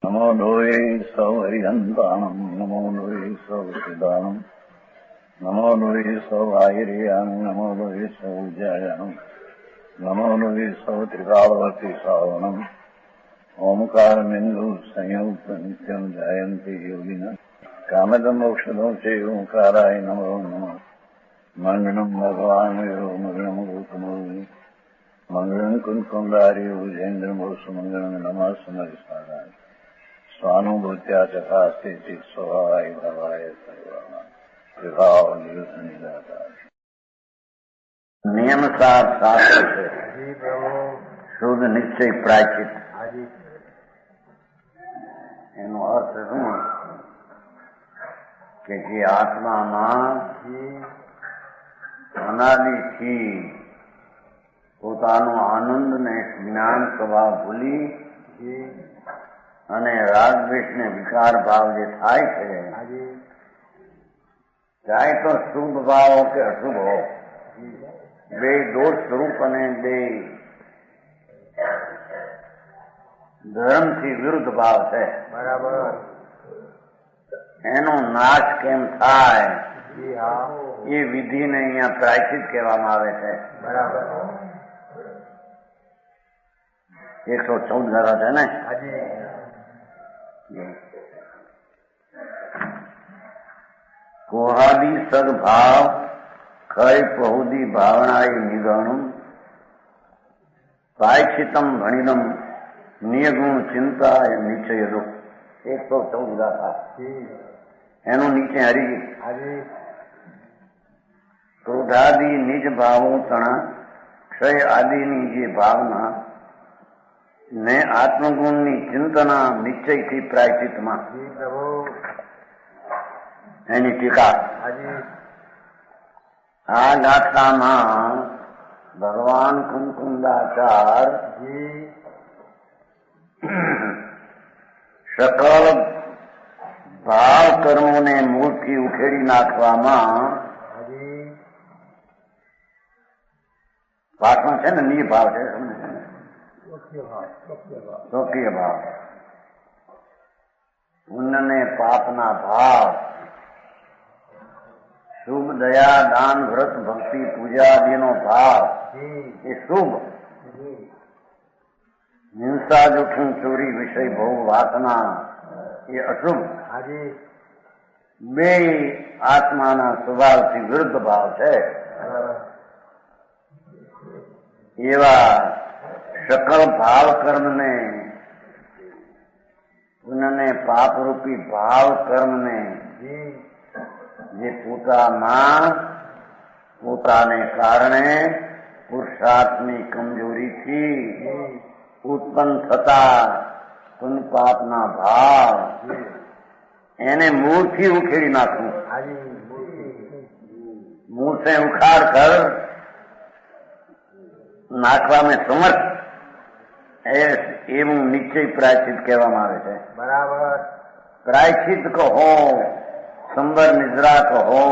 नमो लोये सौहरिहन्ताणम् नमो लोये सौचिदानम् नमो लोये सौभागिर्याम् नमो लोये सौजायानम् नमो लोये सौत्रिकालवती सावनम् ओंकारमिन्दु संयुक्त नित्यम् जयन्ति योगिनः कामदमोक्षदो चैव ओंकाराय नमो नमः मङ्गलम् भगवान् यो मङ्गलम् गौतमोऽपि मङ्गलम् कुन्कुण्डार्यो विजेन्द्रमोसुमङ्गलम् नमः समरिसाराय स्वानुभूत्या चकास्ते स्वभावाय भवाय विभाव निजाता नियम सार शास्त्र से शुद्ध निश्चय प्राचित એનો અર્થ શું કે જે આત્મામાં અનાદિથી પોતાનો આનંદ ને જ્ઞાન સ્વભાવ ભૂલી અને રાગદ્વેષ ને વિકાર ભાવ જે થાય છે ચાહે તો શુભ ભાવ હો કે અશુભ હો બે દોષ સ્વરૂપ અને બે ધર્મથી વિરુદ્ધ ભાવ છે બરાબર એનો નાશ કેમ થાય એ વિધિને અહીંયા પ્રાયશ્ચિત કહેવામાં આવે છે બરાબર 114 ધારા છે ને કોહાદી સદભાવ ખય પહુદી ભાવનાય નિગણમ પ્રાયશ્ચિતમ ભણિનમ નિયગુણ ચિંતા નિશ્ચય રૂપ 114 ગાથા એનું નીચે હરી ક્રોધાદિ નિજ ભાવો તણા ક્ષય આદિની જે ભાવના ને આત્મગુણની ચિંતના નિશ્ચયથી પ્રાયશ્ચિતમાં એની ટીકા આ ગાથામાં ભગવાન કુંકુંદાચાર સકલ ભાવ કર્મોને મૂળથી ઉખેડી નાખવામાં પાછળ છે ને નિજ ભાવ છે સ્વકીય ભાવ પુણ્ય ને પાપના ભાવ શુભ દયા દાન વ્રત ભક્તિ પૂજા આદિનો ભાવ એ શુભ હિંસા જુઠ્ઠું ચોરી વિષય ભોગ વાસના એ અશુભ બે આત્માના સ્વભાવથી વિરુદ્ધ ભાવ છે એવા સકલ ભાવ કર્મને પુણ્યને પાપરૂપી ભાવ કર્મને જે પોતાને કારણે પુરુષાર્થની કમજોરીથી ઉત્પન્ન થતા પુણ્ય પાપના ભાવ એને મૂળથી ઉખેડી નાખવું મૂળ से उखाड़ कर નાખવા में समर्थ એવું નિશ્ચય પ્રાયશ્ચિત કહેવામાં આવે છે બરાબર પ્રાયશ્ચિત કહો સંબર નિદ્રા કહો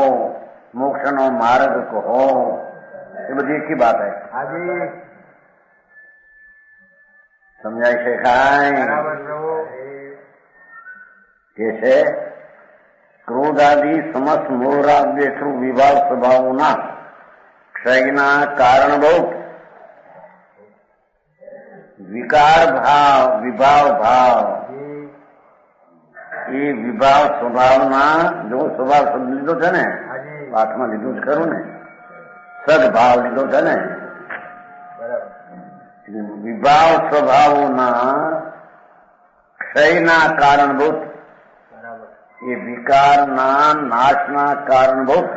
મોક્ષનો માર્ગ કહો એ બધી એક બાત है સમજાય છે કાંઈ કે છે ક્રોધ આદિ સમસ્ત મોહરાગ વિભાવ સ્વભાવોના ક્ષયના કારણભૂત વિકાર ભાવ વિભાવ ભાવ એ વિભાવ સ્વભાવના જો સ્વભાવ શબ્દ લીધો છે ને પાઠમાં લીધું જ ખરું ને સદભાવ લીધો છે ને વિભાવ સ્વભાવોના ક્ષયના કારણભૂત એ વિકારના નાશના કારણભૂત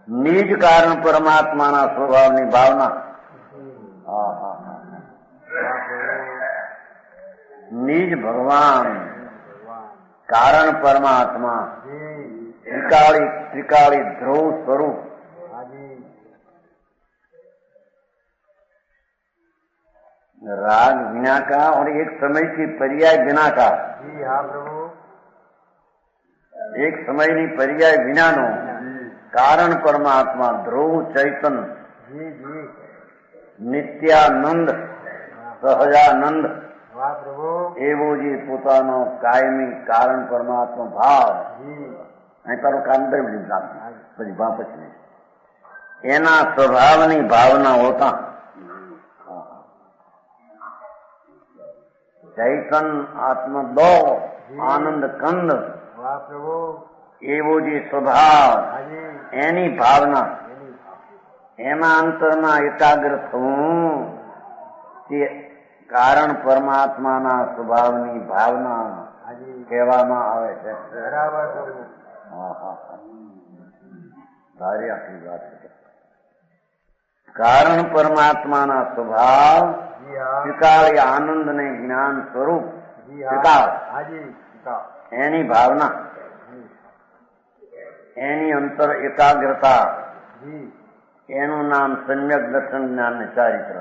નિજ કારણ પરમાત્માના સ્વભાવની ભાવના નિજ ભગવાન કારણ પરમાત્મા ત્રિકાળી ધ્રુવ સ્વરૂપ राग बिना का और एक समय की पर्याय बिना का एक समय ની पर्याय વિનાનો કારણ પરમાત્મા ધ્રુવ ચૈતન નિત્યાનંદ સહજાનંદ વાહ પ્રભુ એવો જે પોતાનો કાયમી કારણ પરમાત્મા ભાવ અહીં તારો કામ કરી પછી ભાવ પછી એના સ્વભાવની ભાવના હોતા ચૈતન આત્મ દો આનંદ કંદ વાહ પ્રભુ એવો જે સ્વભાવ એની ભાવના એના અંતરમાં એકાગ્ર થવું તે કારણ પરમાત્માના સ્વભાવની ભાવના કહેવામાં આવે છે. સારી આખી વાત છે. કારણ પરમાત્માના સ્વભાવ ત્રિકાળી આનંદ ને જ્ઞાન સ્વરૂપ ત્રિકાળ એની ભાવના એની અંતર એકાગ્રતા એનું નામ સમ્યક દર્શન જ્ઞાન ને ચારિત્ર.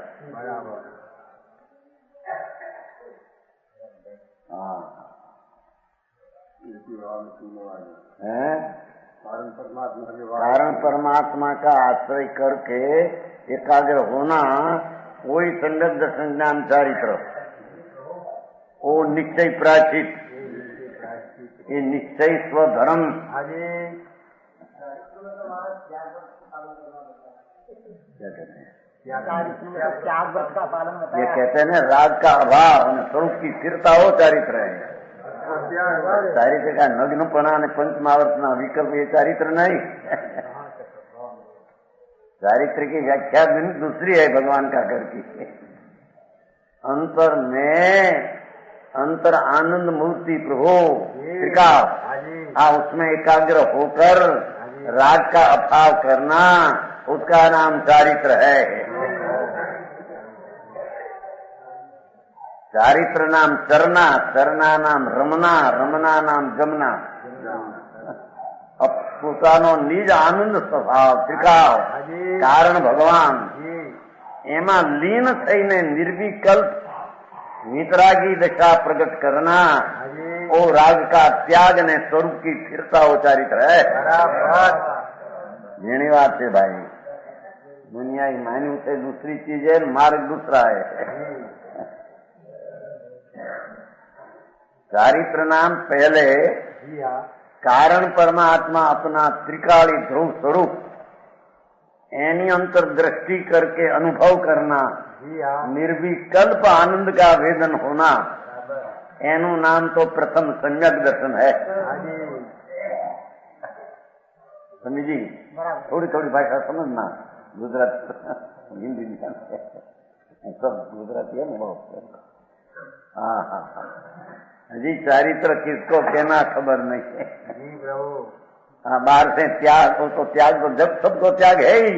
कारण परमात्मा का आश्रय करके एकाग्र होना वही सम्यक दर्शन ज्ञान चारित्र. वो निश्चय प्राचित ये निश्चय स्वधर्म क्या कहते हैं ये कहते हैं ना राग का अभाव और स्वरूप की स्थिरता हो चारित्र है. चारित्र का नग्नपना ने पंचमावर्तना विकल्प ये चारित्र नहीं. चारित्र की व्याख्या दूसरी है भगवान का घर की. अंतर में अंतर आनंद मूर्ति प्रभु त्रिकाल उसमें एकाग्र होकर राग का अभाव करना उसका नाम चारित्र है. चारित्र नाम चरना, चरना नाम रमना, रमना नाम जमना. પોતાનો નિજ આનંદ સ્વભાવ ત્રિકાળ કારણ ભગવાન એમાં લીન થઈને નિર્વિકલ્પ वितरागी दशा प्रकट करना वो राग का त्याग ने स्वरूप की स्थिरता वो चारित्र है. घणी बात है भाई. दुनिया ही मान्यू से दूसरी चीज है, मार्ग दूसरा है. चारित्र नाम पहले कारण परमात्मा अपना त्रिकाली ध्रुव स्वरूप एनी अंतर दृष्टि करके अनुभव करना निर्विकल्प आनंद का वेदन होना एनु नाम तो प्रथम सम्यक दर्शन है. समझी थोड़ी थोड़ी भाषा समझना. गुजरात हिंदी सब गुजराती है ना बहुत. हाँ हाँ हाँ जी चारित्र किसको कहना खबर नहीं है. हाँ बाहर से त्याग हो तो त्याग तो जब सबको त्याग है ही.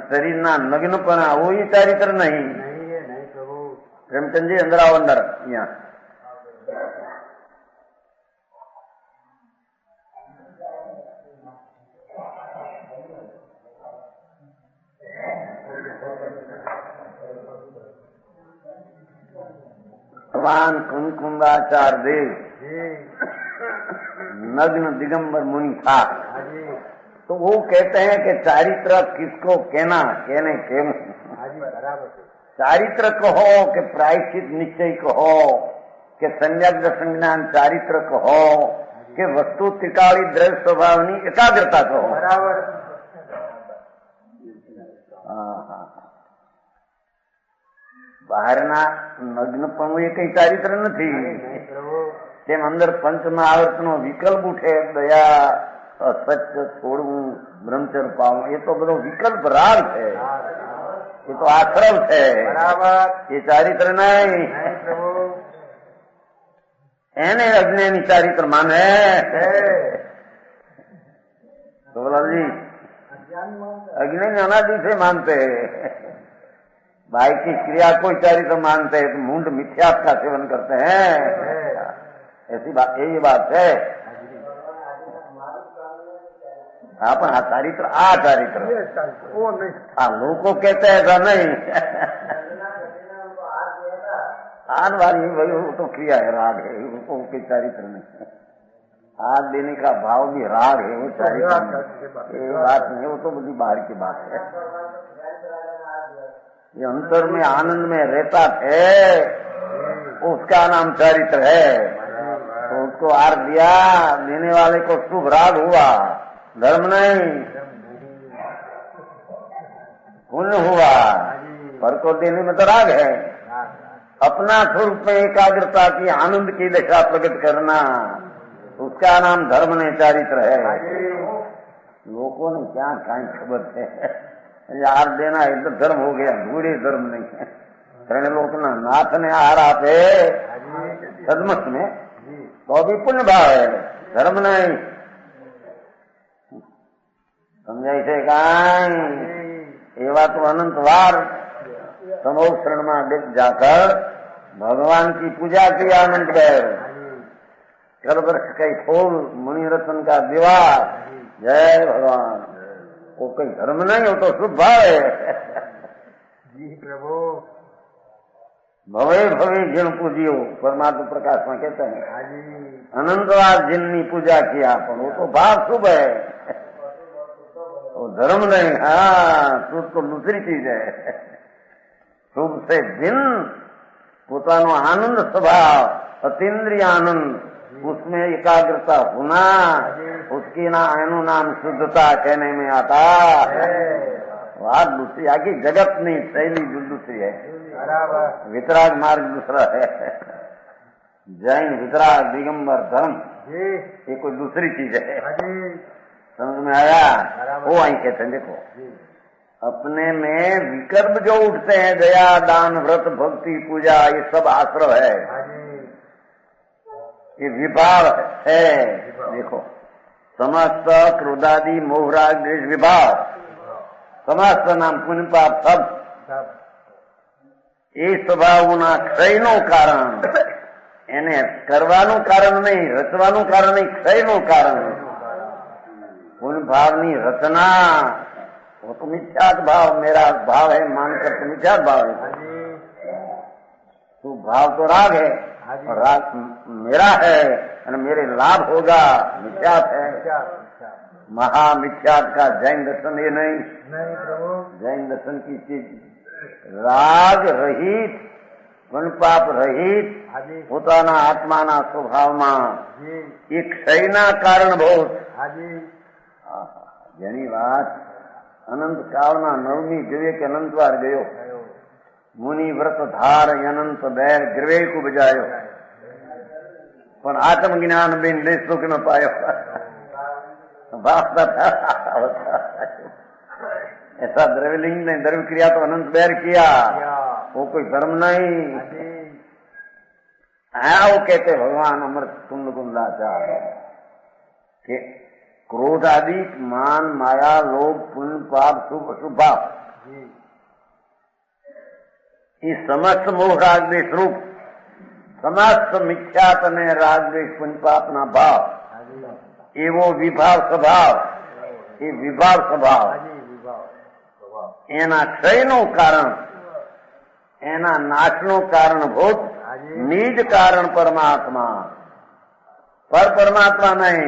शरीर ना नग्नपना वो ही चारित्र नहीं. प्रेमचंद जी अंदर आओ अंदर यहाँ. भगवान कुंकुंदाचार्य देव नग्न दिगंबर मुनि था तो वो कहते हैं कि चारित्र किसको कहना कहने के चारित्र कहो कि प्रायश्चित निश्चय कहो कि सम्यक दर्शन ज्ञान चारित्र कहो कि वस्तु त्रिकाली द्रव्य स्वभावनी एकाग्रता कहो. બહારના નગ્ન પણ એ કઈ ચારિત્ર નથી. તેમ અંદર પંચમહાવર્તનો વિકલ્પ ઉઠે દયા સત્ય છોડવું બ્રહ્મચર્ય પામવું એ તો બધો વિકલ્પ રાગ છે. એ તો આશ્રવ છે. એ ચારિત્ર નહીં. એને અજ્ઞાની ચારિત્ર માને. ગોલાલજી अज्ञानी अनादि से मानते हैं. भाई की क्रिया कोई चारित्र मानते हैं तो मुंड मिथ्यात्व का सेवन करते हैं. ऐसी बात यही बात है. हाँ पर चारित्र हाँ लोग कहते हैं ऐसा नहीं. आन वाली वही वो तो क्रिया है राग है वो कोई चारित्र नहीं. हाथ देने का भाव भी राग है वो चारित्र ये बात नहीं. वो तो बड़ी बाहर की बात है. ये अंतर में आनंद में रहता है, उसका नाम चरित्र है। तो उसको आर दिया, देने वाले को शुभ राग हुआ, धर्म नहीं पुण्य हुआ। पर को देने में तो राग है। अपना स्वरूप में एकाग्रता की आनंद की दशा प्रकट करना, उसका नाम धर्म ने चारित्र है। लोगों ने क्या कहीं खबर है, यार देना एक तो धर्म हो गया, बूढ़े धर्म नहीं है। कहने लोग ना नाथ ने आहार आपे सदमत में तो भी पुण्य भाव है, धर्म नहीं। समझाई से कहीं एवा तो अनंत वार समो शरण में जाकर भगवान की पूजा की आनंद गए। कर वृक्ष कई फूल, मुनि रत्न का विवाह, जय भगवान। वो कोई धर्म नहीं हो तो शुभ भाव है। जी प्रभु। भवे भवे जिन पूजियो, परमात्मा प्रकाश में कहते हैं अनंतवार जिननी पूजा किया, पर वो तो भाव शुभ है, वो धर्म नहीं। हाँ, शुभ तो दूसरी चीज है। शुभ से भिन्न પોતાનો આનંદ સ્વભાવ, અતિન્દ્રિય આનંદ, उसमें एकाग्रता होना, उसकी एनु नाम शुद्धता कहने में आता है। बात दूसरी आगे जगत नहीं, शैली दूसरी है, वितराग मार्ग दूसरा है। जैन वितराग दिगंबर धर्म ये कोई दूसरी चीज है। समझ में आया? वो आई कहते हैं देखो, अपने में विकर्म जो उठते हैं, दया दान व्रत भक्ति पूजा, ये सब आश्रव है, ये विभाव है। देखो समस्त क्रोधादि मोहराग द्वेष विभाव, समस्त नाम पुण्य पाप सब એ સ્વભાવના ક્ષયનું કારણ, એને કરવાનું કારણ નહીં, રચવાનું કારણ નહીં, ક્ષયનું કારણ। पुण्य भावनी रचना वो तो मिथ्यात भाव, मेरा भाव है मानकर तो मिथ्यात भाव है। तो भाव तो राग है, और राग मेरा है और मेरे लाभ होगा, मिथ्यात है। महामिथ्यात का जैन दर्शन ये नहीं प्रभु। जैन दर्शन की चीज राग रहित, पुण्य पाप रहित, પોતાના આત્માના સ્વભાવમાં એ ક્ષયના કારણભૂત। જેની વાત અનંત કાળના નવમી વિવેક અનંતવાર ગયો, મુનિ વ્રત ધાર અનંત બેર ગ્રવેક ઉપજાયો, પણ આત્મજ્ઞાન બિન દેશ સુખ ન પાયો। ऐसा द्रव्यलिंग ने द्रव्य क्रिया तो अनंत बैर किया, वो कोई धर्म नहीं। वो कहते भगवान अमृत कुंड कुंडाचार के क्रोध आदि मान माया लोभ पुण्य पाप शुभ अशुभ भाव, ये समस्त मोह राग द्वेष रूप समस्त मिथ्यात ने राग द्वेष पुण्य पाप ना भाव, ये वो विभाव स्वभाव, ये विभाव स्वभाव एना क्षयનું કારણ, એના નાશનું કારણભૂત નિજ કારણ પરમાત્મા। पर परमात्मा नहीं,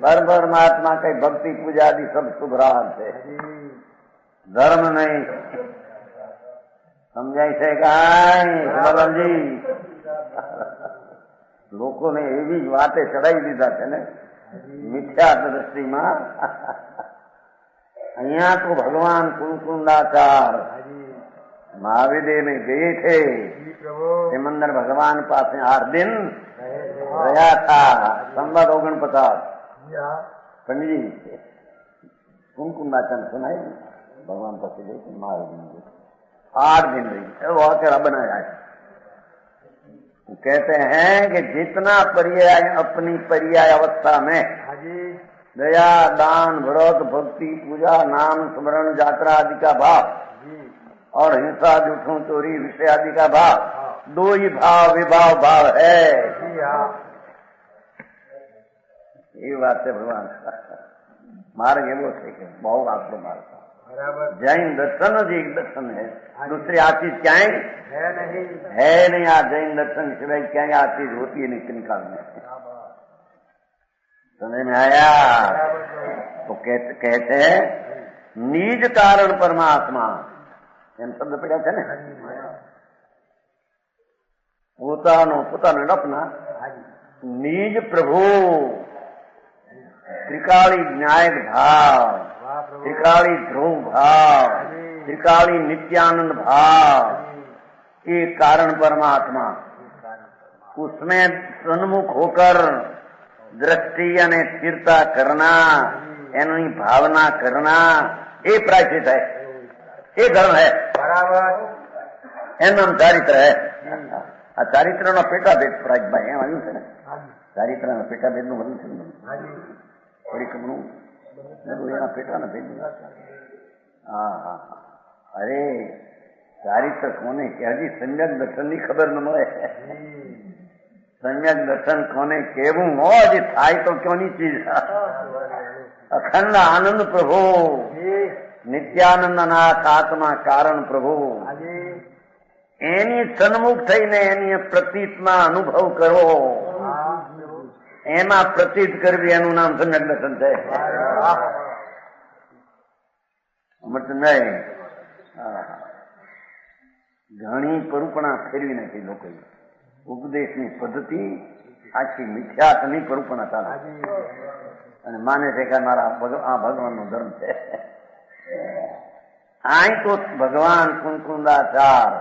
पर परमात्मा कई भक्ति पूजा आदि सब शुभराग है, धर्म नहीं। समझाई से कहीं जी लोगों ने एवी बातें चढ़ाई दीधा है ने मिथ्या दृष्टि में। અહીંયા તો ભગવાન કુંકુંડાચાર મહાવીર में गए थे, सिमंदर भगवान पास 8 दिन रहा था। संवत 49 पंडित जी कुंकुंडाचार सुनाई, भगवान पास गए थे, महावीर 8 दिन रही, वो तेरा बनाया है। कहते हैं कि जितना पर्याय अपनी पर्याय अवस्था में दया दान व्रत भक्ति पूजा नाम स्मरण यात्रा आदि का भाव और हिंसा झूठों चोरी विषय आदि का भाव, 2 ही भाव विभाव भाव है। ये बात है भगवान मार्ग है वो ठीक है, बहुत आपको मार्ग जैन दर्शन जी एक दर्शन है, दूसरी आ चीज क्या है नहीं। आ जैन दर्शन सिवाय क्या आ चीज होती है नहीं काल में। समझ में आया? तो कहते हैं निज कारण परमात्मा, એમ શબ્દ પડ્યા છે ને. પોતાનું અપના નિજ પ્રભુ ત્રિકાળી ન્યાયક ભાવ, त्रिकाली ध्रुव भाव, त्रिकाली नित्यानंद भाव, ये कारण परमात्मा, उसमें सन्मुख होकर दृष्टि यानी स्थिरता करना, एनी भावना करना, ये प्रायश्चित है, ये धर्म है. बराबर. एम चारित्र है. आ चारित्र नो पेटा भेद प्राजभाई एम આવ્યું છે ને. ચારિત્ર નો પેટા ભેદ નું વર્ણન છે ને. થોડી કમનું એના પેટાના ભેદ. હા. અરે ચારિત્ર કોને કે હજી સમ્યક દર્શન ની ખબર ન મળે. સમ્યક દર્શન કોને કેવું હો હજી થાય તો ક્યોની ચીજ. અખંડ આનંદ પ્રભુ, નિત્યાનંદ નાથ આત્મા કારણ પ્રભુ, એની સન્મુખ થઈને એની પ્રતીતમાં અનુભવ કરવો, એમાં પ્રતીત કરવી, એનું નામ સમ્યક દર્શન છે. નહીં ઘણી પરુપણા ફેરવી નાખી લોકોએ. ઉપદેશની પદ્ધતિ આખી મિથ્યાત્વની પરુપણા ચાલે અને માને છે કે મારા આ ભગવાનનો ધર્મ છે. અહીં તો ભગવાન કુંકુંદાચાર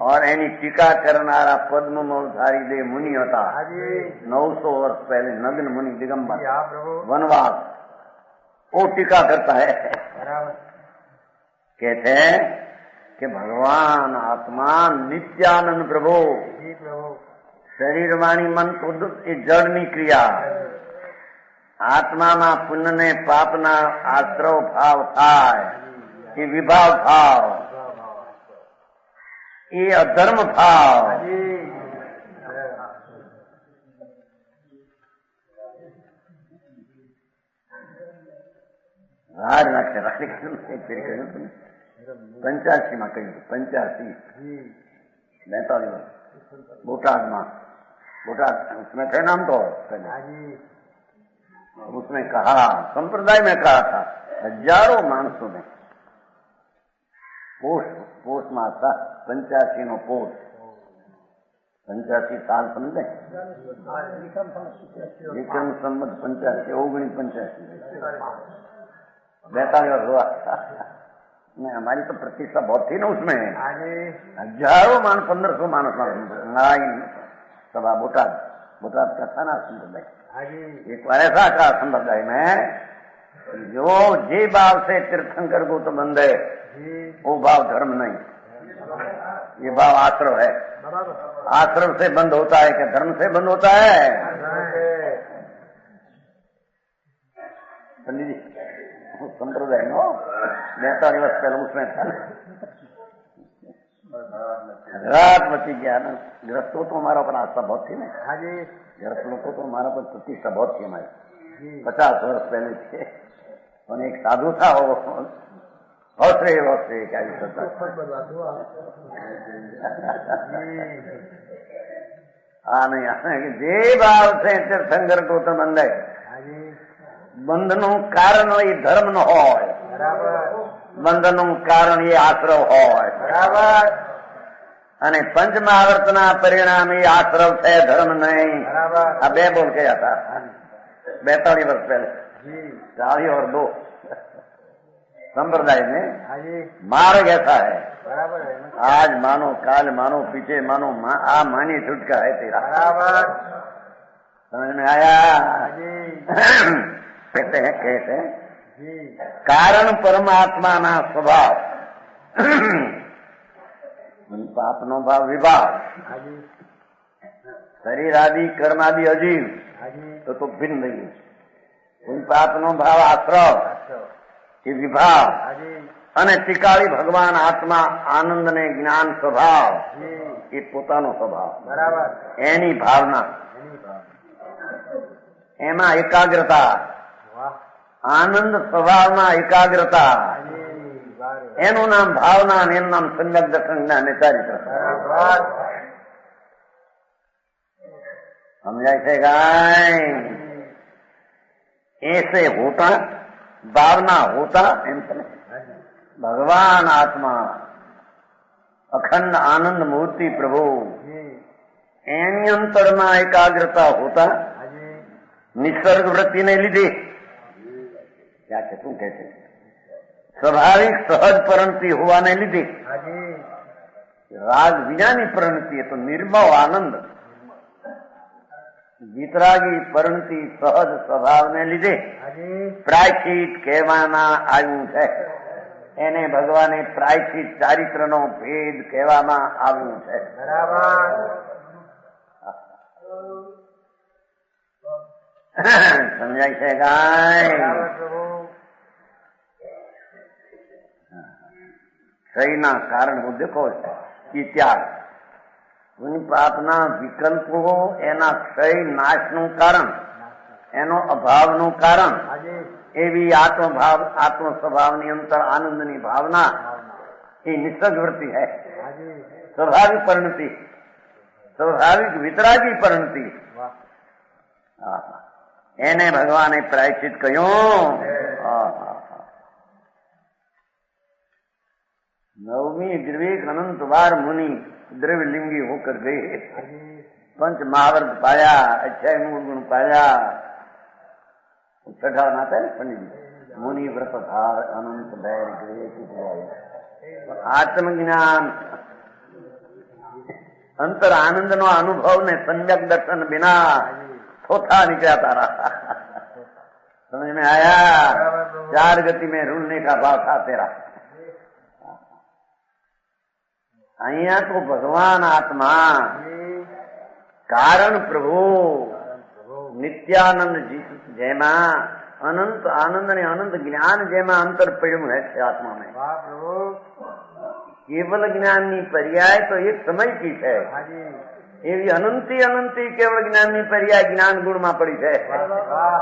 और एनी टीका करनारा पद्मधारी देव मुनि होता 900 वर्ष पहले नग्न मुनि दिगंबर वनवास, वो टीका करता है. कहते हैं कि भगवान आत्मा नित्यानंद प्रभु, शरीर वाणी मन तो जड़नी क्रिया, आत्मा में पुण्य ने पाप ना आश्रव भाव थाय, ये विभाव भाव, ये अधर्म भाव. રાજ નાખશે રાખી કહ્યું હતું 85 માં કહ્યું 85 42 बोटाद उसमें थे नाम तो उसमें कहा, संप्रदाय में कहा था हजारों मानसों ने पोष में था 85 नो पोष 85 साल समझे विक्रम संवत 85 42 हुआ. नहीं हमारी तो प्रतिष्ठा बहुत थी ना उसमें. हजारों 1500 मानस नारायण सभा बोटाद का था ना संप्रदाय. एक बार ऐसा था संप्रदाय में जो जे भाव से तीर्थंकर को तो बंधे वो भाव धर्म नहीं, ये भाव आश्रव है. आश्रव से बंद होता है क्या धर्म से बंद होता है? पंडित जी संप्रदाय नो 42 वर्ष पहले उसमें था रात बची गया ना. गृहस्थों तो हमारा पर आस्था बहुत थी ना. गृहस्थों को तो हमारा पर प्रतिष्ठा बहुत थी हमारी. 50 वर्ष पहले थे. और एक साधु था वो हौसले क्या नहीं जे भाव से तीर्थंकर को तो बंधे બંધનું કારણ એ ધર્મ નો હોય, બંધનું કારણ એ આશ્રવ હોય. બરાબર. અને પંચમહાવર્તના પરિણામ એ આશ્રવ છે ધર્મ નહીં. આ બે બોલ કયા હતા 42 વર્ષ પહેલે 40 और 2 संप्रदाय में मार्ग ऐसा है. आज मानो काल मानो पीछे मानो आ मानी छुटका है तेरा. बराबर. समझ में आया? कहते हैं कारण परमात्मा ना स्वभाव पाप नो भाव विभाव शरीर आदि कर्म आदि अजीव तो भिन्न नहीं. उन पाप नो भाव आश्रव ये विभाव અને ત્રિકાળી ભગવાન આત્મા આનંદ ને જ્ઞાન સ્વભાવ એ પોતાનો સ્વભાવ. બરાબર. એની ભાવના એમાં એકાગ્રતા, આનંદ સ્વભાવમાં એકાગ્રતા, એનું નામ ભાવના અને એનું નામ સમ્યક દર્શન જ્ઞાન ને ચારિત્ર. સમજાય છે ગાય? ऐसे होता भावना होता एम भगवान आत्मा અખંડ આનંદ મૂર્તિ પ્રભુ जी એની અંતરમાં એકાગ્રતા હોતા हाजी નિસર્ગ વૃત્તિને લીધે ક્યાં છે શું કહે છે સ્વાભાવિક સહજ પરિણતિ હોવાને લીધે हाजी રાગ વિનાની પરિણતિ એ તો નિર્મળ આનંદ વિતરાગી પરિણતિ સહજ સ્વભાવને લીધે हाजी પ્રાયશ્ચિત કહેવામાં આવ્યું છે એને ભગવાને પ્રાયશ્ચિત ચારિત્રનો ભેદ કહેવામાં આવ્યું છે बराबर સમજાય છે કાંઈ बराबर प्रभु સહીના કારણ હું દેખો એ ત્યાગ પાપના વિકલ્પો એના ક્ષય નાશનું કારણ એનો અભાવનું કારણ हाजी એવી આત્મભાવ આત્મ સ્વભાવની અંતર આનંદની ભાવના એ નિસર્ગ વૃત્તિ है हाजी સ્વાભાવિક પરિણતિ સ્વાભાવિક વિતરાગી પરિણતિ वाह એને ભગવાને પ્રાયશ્ચિત કહ્યું नवमी विवेक अनंत बार मुनि द्रव्यलिंगी होकर गए हाजी पंच महावर्त पाया अच्छाई मूल गुण पाया छठा नाता है पंडित जी मुनि व्रत धार अनंत बैर गए आत्मज्ञान अंतर आनंद नो अनुभव ने सम्यक दर्शन बिना थोथा निकलता रहा समझ में आया चार गति में रुलने का भाव था तेरा અહીંયા તો ભગવાન આત્મા કારણ પ્રભુ નિત્યાનંદ જેમાં અનંત આનંદ અને અનંત જ્ઞાન જેમાં અંતર પડ્યું છે આત્મામાં वाह प्रभु કેવલ જ્ઞાનની પર્યાય તો એક સમય की છે हाजी એવી અનંતી અનંતી કેવળ જ્ઞાનની પર્યાય જ્ઞાન ગુણમાં પડી છે वाह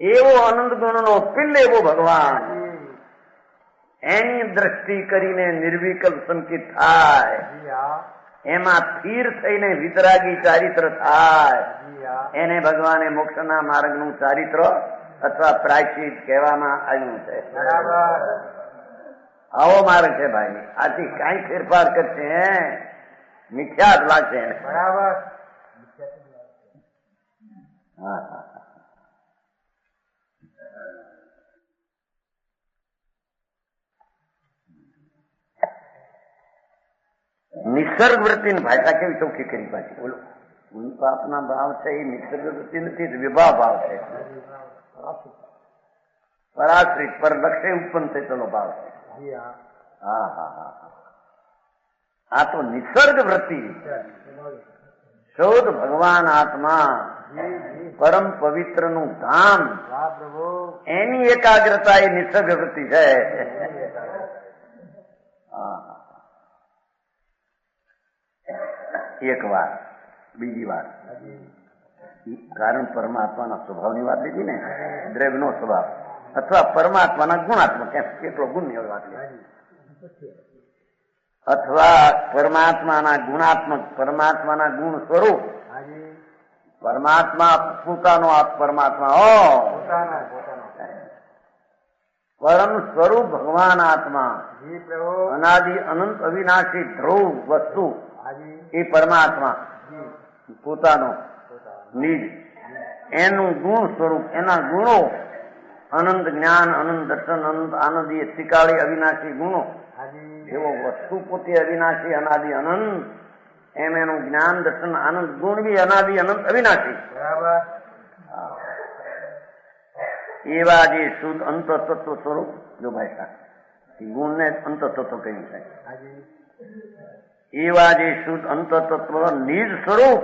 એવો અનંત ગુણનો પિલ્લ એવો ભગવાન जी એની દ્રષ્ટિ કરીને નિર્વિકલ્પ સંકિત થાય जी हाँ એમાં સ્થિર થઈને વિતરાગી ચારિત્ર થાય जी हाँ એને ભગવાને મોક્ષના માર્ગનું ચારિત્ર અથવા પ્રાયશ્ચિત કહેવામાં આવ્યું છે बराबर આવો માર્ગ છે ભાઈ આથી કાંઈ ફેરફાર કરશે મિથ્યા જ લાગશે बराबर હા હા નિસર્ગ વૃત્તિની ભાષા કેવી ચોખ્ખી કરી પાછી બોલો ગુણ પાપના ભાવ છે એ નિસર્ગ વૃત્તિ નથી વિભાવ ભાવ છે પરાશ્રિત પર લક્ષ્ય ઉત્પન્ન થયેલો ભાવ છે जी हाँ હા હા હા હા આ તો નિસર્ગ વૃત્તિ શોધ ભગવાન આત્મા जी जी પરમ પવિત્રનું ધામ वाह प्रभु એની એકાગ્રતા એ નિસર્ગ વૃત્તિ છે હા એક વાર બીજી વાર કારણ પરમાત્માના સ્વભાવની વાત લીધી ને દ્રવ્યનો સ્વભાવ અથવા પરમાત્માના ગુણાત્મક કેટલો ગુણ એવી વાત લીધી અથવા પરમાત્માના ગુણાત્મક પરમાત્માના ગુણ સ્વરૂપ हाजी પરમાત્મા પોતાનો આ પરમાત્મા હો पोतानो पोतानो પરમ સ્વરૂપ ભગવાન આત્મા जी प्रभु અનાદિ અનંત અવિનાશી ધ્રુવ વસ્તુ हाजी એ પરમાત્મા जी પોતાનો पोतानो નિજ એનું ગુણ સ્વરૂપ એના ગુણો અનંત જ્ઞાન અનંત દર્શન અનંત આનંદ એ ત્રિકાળી અવિનાશી ગુણો हाजी જેવો વસ્તુ પોતે અવિનાશી અનાદિ અનંત એમ એનું જ્ઞાન દર્શન આનંદ ગુણ બી અનાદિ અનંત અવિનાશી बराबर એવા જે શુદ્ધ અંતઃતત્વ સ્વરૂપ જો ભાઈ સાહેબ ગુણને અંતઃતત્વ કહ્યું છે हाजी એવા જે શુદ્ધ અંતઃતત્વ નિજ સ્વરૂપ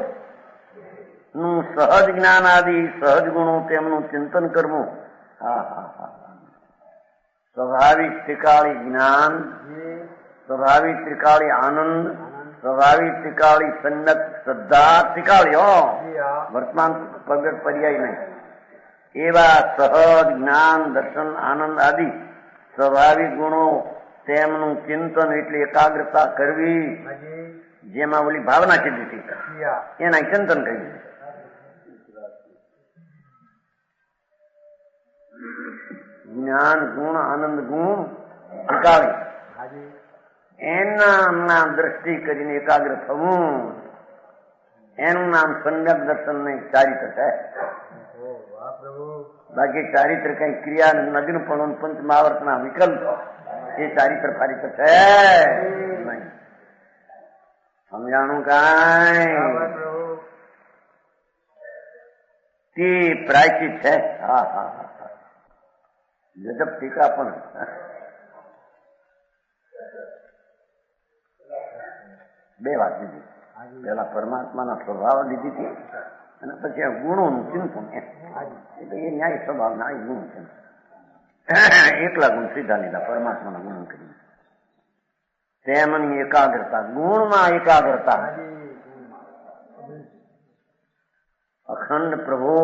નું સહજ જ્ઞાન આદિ સહજ ગુણો તેમનું ચિંતન કરવું હા હા હા સ્વાભાવિક ત્રિકાળી જ્ઞાન जी સ્વાભાવિક ત્રિકાળી આનંદ સ્વાભાવિક ત્રિકાળી સન્નત શ્રદ્ધા ત્રિકાળી હો जी हाँ વર્તમાન પગત પર્યાય નહીં એવા સહજ જ્ઞાન દર્શન આનંદ આદિ સ્વાભાવિક ગુણો તેમનું ચિંતન એટલે એકાગ્રતા કરવી हाजी જેમાં ઓલી ભાવના કીધી હતી जी हाँ એના ચિંતન કહ્યું જ્ઞાન ગુણ આનંદ ગુણ ત્રિકાળી हाजी એના દ્રષ્ટિ કરીને એકાગ્ર થવું, એનું નામ સમ્યક દર્શન ને ચારિત્ર છે. બાકી ચારિત્ર કઈ ક્રિયા નગ્નપણું પંચમાવર્તના વિકલ્પ એ ચારિત્ર ફારિત્ર છે નહીં. સમજાણું કાંઈ તે પ્રાયચિત છે. હા હા હા, ગજબ ટીકા પણ. બે વાત લીધી, પેલા પરમાત્માના સ્વભાવ લીધી હતી અને પછી આ ગુણોનું ચિંતન. એટલે એ ન્યાય સ્વભાવ ના ગુણ છે. એકલા ગુણ સીધા લીધા પરમાત્માના ગુણ કરીને. તેમની એકાગ્રતા, ગુણમાં એકાગ્રતા, અખંડ પ્રભુ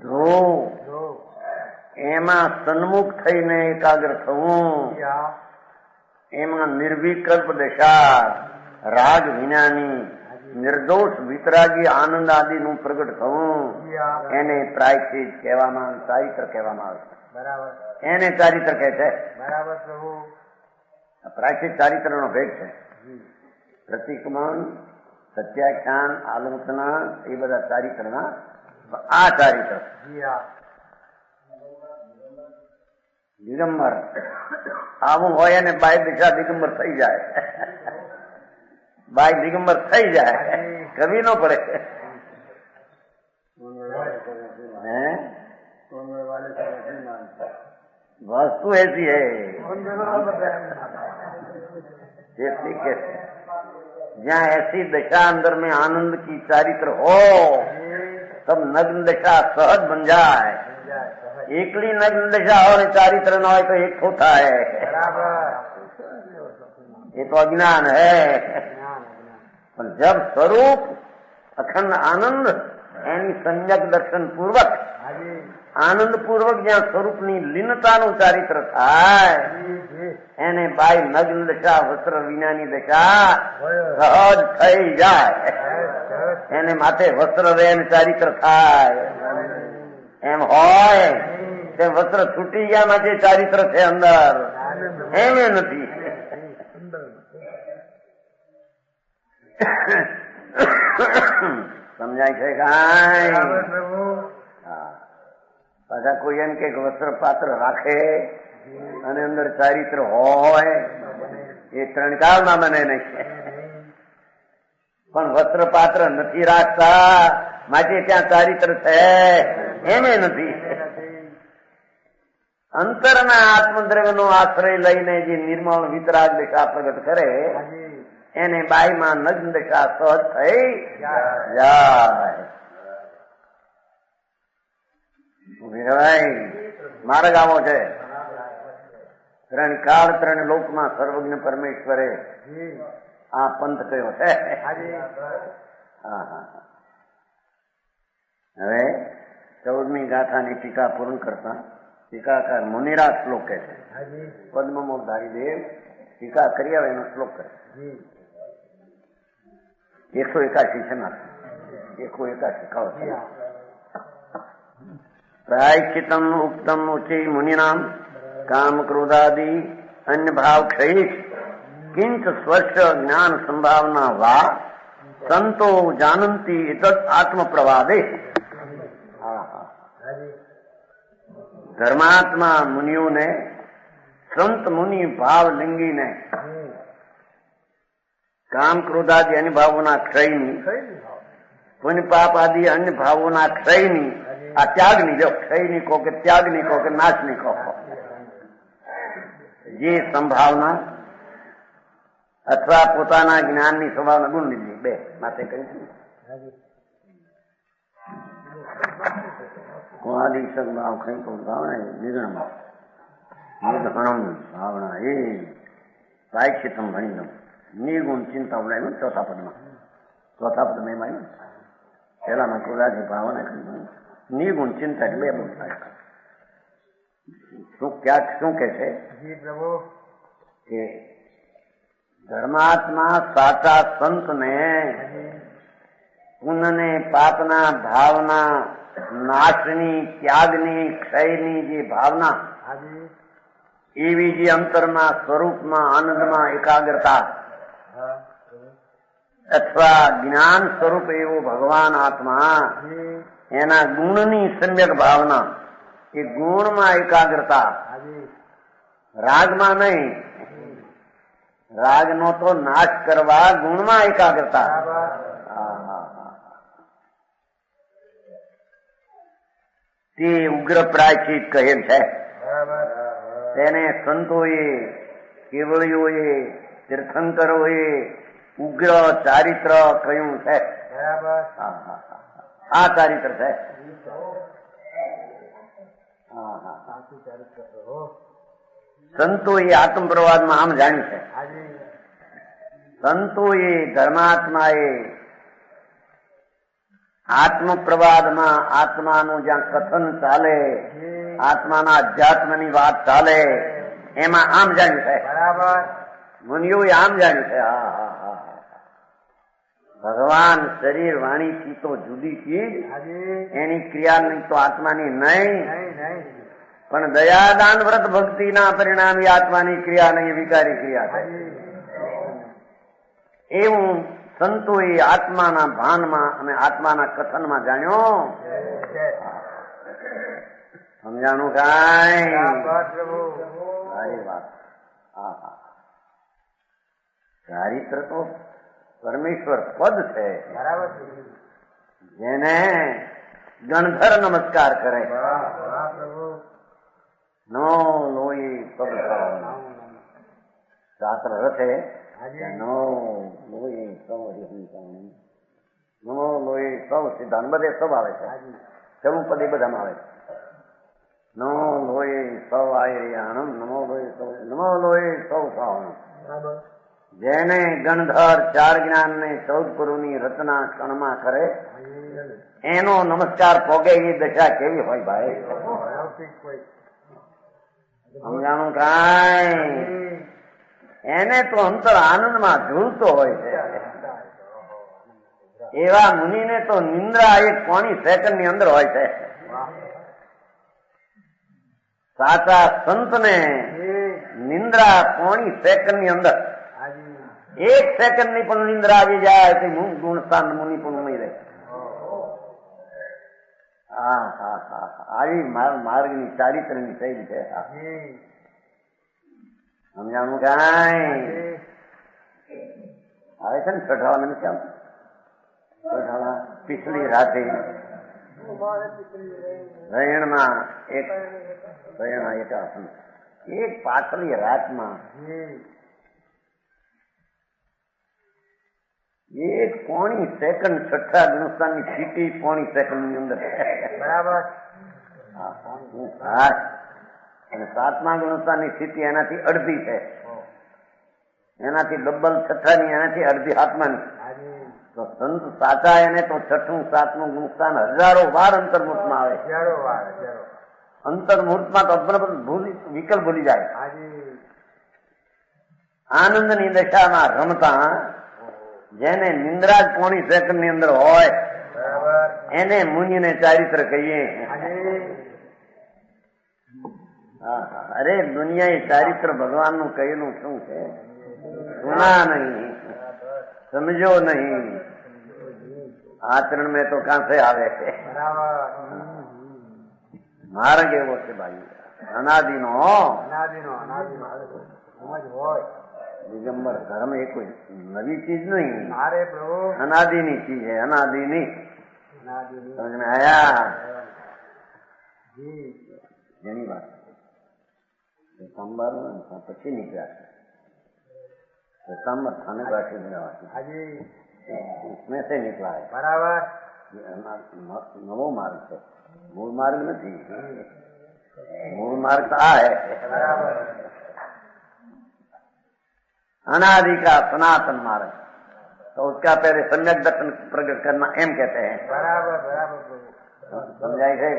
ધ્રુવ, એમાં સન્મુખ થઈને એકાગ્ર થવું, એમાં નિર્વિકલ્પ દશા, રાગ વિનાની નિર્દોષ વિતરાગી આનંદ આદિનું પ્રગટ થવું, એને પ્રાયશ્ચિત કહેવામાં, ચારિત્ર કહેવામાં આવે છે. બરાબર. એને ચારિત્ર કહે છે. બરાબર પ્રભુ. પ્રાયશ્ચિત ચારિત્રનો ભેદ છે. પ્રતિક્રમણ, સત્યાખ્યાન, આલોચના એ બધા ચારિત્રના. આ ચારિત્ર દિગંબર આવું હોય અને બાય દિશા દિગંબર થઈ જાય. બાય દિગંબર થઈ જાય, કવિ નો પડે. वस्तु ऐसी है जैसे कि जहाँ ऐसी दशा अंदर में आनंद की चारित्र हो तब नग्न दशा सहज बन जाए. एकली नग्न दशा हो ने चारित्र न हो तो एक होता है, ये तो अज्ञान है. पर जब स्वरूप अखंड आनंद एनी संयक दर्शन पूर्वक આનંદ પૂર્વક જ્યાં સ્વરૂપની લીનતાનું ચારિત્ર થાય એને બાય નગ્ન દશા, વસ્ત્ર વિનાની દશા સહજ થઈ જાય. એને માથે વસ્ત્ર રેન ચારિત્ર થાય એમ હોય તેમ વસ્ત્ર છૂટી ગયા માટે ચારિત્ર છે અંદર, એમ નથી. સમજાય છે કાંઈ? પાછા કોઈ એમ કે વસ્ત્ર પાત્ર રાખે અને અંદર ચારિત્ર હોય એ ત્રણ કાળમાં બને નહીં. પણ વસ્ત્ર પાત્ર નથી રાખતા માટે ત્યાં ચારિત્ર છે એમ નથી. અંતરના આત્મદ્રવ્યનો આશ્રય લઈને જે નિર્મળ વિતરાગ દશા પ્રગટ કરે એને બાઈમાં નગ્ન દશા સહજ થઈ જાય. માર્ગ આવો છે. ત્રણ કાળ ત્રણ લોકમાં સર્વજ્ઞ પરમેશ્વરે આ પંથ કયો છે. હવે 14મી ગાથાની ટીકા પૂર્ણ કરતા ટીકાકાર મુનિરાજ શ્લોક કહે છે. પદ્મમોધારી દેવ ટીકા કરી આવે એનો શ્લોક કરે 181 છે ના 181 કહો છે. प्रायश्चितम उक्तम उच्च मुनिनाम काम क्रोधादि अन्य भाव क्षयित किंच स्वस्थ ज्ञान संभावना वा संतो जानन्ति एतत् आत्म प्रवादे. धर्मात्मा मुनियों ने, संत मुनि भाव लिंगी ने काम क्रोधादि अन्य भावों क्षयनी, पुण्य पाप आदि अन्य भावों क्षयनी, આ ત્યાગની, જો ક્ષયની કહો કે ત્યાગની કહો કે નાશની કહો, જે સંભાવના અથવા પોતાના જ્ઞાનની સંભાવના ગુણ લીધી બે માટે કહી છે. કોણાદી સંભાવ કઈ તો ભાવના નિર્ગણમ નિર્ગણમ ભાવના એ પ્રાયશ્ચિતમ ભણીદમ નિર્ગુણ ચિંતા ઉડાયું ચોથા પદમાં. ચોથા પદ મેં માન્યું પેલામાં ક્રોધાદી ભાવના કરી નિર્ગુણ ચિંતા બે બહુ થાય. શું ક્યાંક શું કે છે કે ધર્માત્મા સાચા સંતને પુણ્યને પાપના ભાવના નાશની, ત્યાગની, ક્ષયની જે ભાવના એવી જે અંતરમાં સ્વરૂપમાં આનંદમાં એકાગ્રતા અથવા જ્ઞાન સ્વરૂપ એવો ભગવાન આત્મા એના ગુણની સમ્યક ભાવના એ ગુણમાં એકાગ્રતા રાગમાં નહીં રાગનો તો નાશ કરવા ગુણમાં એકાગ્રતા તે ઉગ્ર પ્રાયશ્ચિત કહેલ છે તેને સંતોએ કેવળીઓએ તીર્થંકરોએ ઉગ્ર ચારિત્ર કહ્યું છે આ ચારિત્ર છે સંતોએ આત્મ પ્રવાદમાં આમ જાણ્યું છે સંતોએ ધર્માત્માએ આત્મ પ્રવાદમાં આત્માનું જ્યાં કથન ચાલે આત્માના અધ્યાત્મની વાત ચાલે એમાં આમ જાણ્યું છે બરાબર મુનિઓએ આમ જાણ્યું છે ભગવાન શરીર વાણીથી તો જુદી ચીજ એની ક્રિયાની તો આત્માની નહીં પણ દયાદાન વ્રત ભક્તિના પરિણામી આત્માની ક્રિયા નહીં વિકારી ક્રિયા છે એવું સંતોએ આત્માના ભાનમાં અને આત્માના કથનમાં જાણ્યો સમજાણું કાંઈ સારી વાત ચારિત્ર તો પરમેશ્વર પદ છે જેને ગણધર નમસ્કાર કરે નો લોહી પદ શાસ્ત્ર રથે નમો લોહી સૌ નમો લોહી સૌ સિદ્ધાંત બધે સૌ આવે છે ચવું પદ એ બધામાં આવે નમો લોહી સૌ આયણમ નમો લોહી સૌ સાવણ જેને ગણધર ચાર જ્ઞાન ને 14 પુરુની રચના ક્ષણમાં કરે એનો નમસ્કાર પોગે એ દશા કેવી હોય ભાઈ સમજાણું કાંઈ એને તો અંતર આનંદમાં ઝૂલતો હોય છે એવા મુનિને તો નિંદ્રા એક કોણી સેકન્ડ ની અંદર હોય છે સાચા સંતને નિંદ્રા કોણી સેકન્ડ ની અંદર એક સેકન્ડ ની પણ નિંદ્રા આવી જાય તો ગુણસ્થાન મુનિ પણ નહીં રહે આવી માર્ગની ચારિત્રની શૈલી છે સમજાણું કાંઈ આવે છે ને ચઢાવા નથી આવતું ચઢાવા પિછલી રાતે રયણમાં એક પાછલી રાતમાં એક પોણી સેકન્ડ છઠ્ઠા ગુણસ્થાનની સ્થિતિ પોણી સેકન્ડ ની અંદર બરાબર અને સાતમા ગુણસ્થાનની સ્થિતિ એનાથી અડધી છે એનાથી ડબલ છઠ્ઠાની એનાથી અડધી આત્માની તો સંત સાચા એને તો છઠ્ઠું સાતમું ગુણસ્થાન હજારો વાર અંતર્મુહૂર્તમાં આવે અંતર્મુહૂર્તમાં તો વિકલ્પ ભૂલી જાય આનંદની દશામાં રમતા જેને નિંદ્રા જ પોણી સેકન્ડ ની અંદર હોય એને મુનિને ચારિત્ર કહીએ અરે દુનિયા ચારિત્ર ભગવાન નું કહેલું શું છે સુના નહીં સમજો નહીં આચરણ મેં તો કાંસે આવે છે માર્ગ એવો છે ભાઈ અનાદિનો દિગંબર ધર્મ એ કોઈ નવી ચીજ નહીં અનાદિની ચીજ છે અનાદિની સમજ में आया જેની વાત પછી નીકળ્યા सांबर थाने बैठे इसमें से निकला है बराबर नवो मार्ग है मूल मार्ग नहीं मूल मार्ग तो आ है बराबर अनादि का सनातन मार्ग तो उसका पहले सम्यक दर्शन प्रकट करना एम कहते हैं बराबर बराबर समझाई से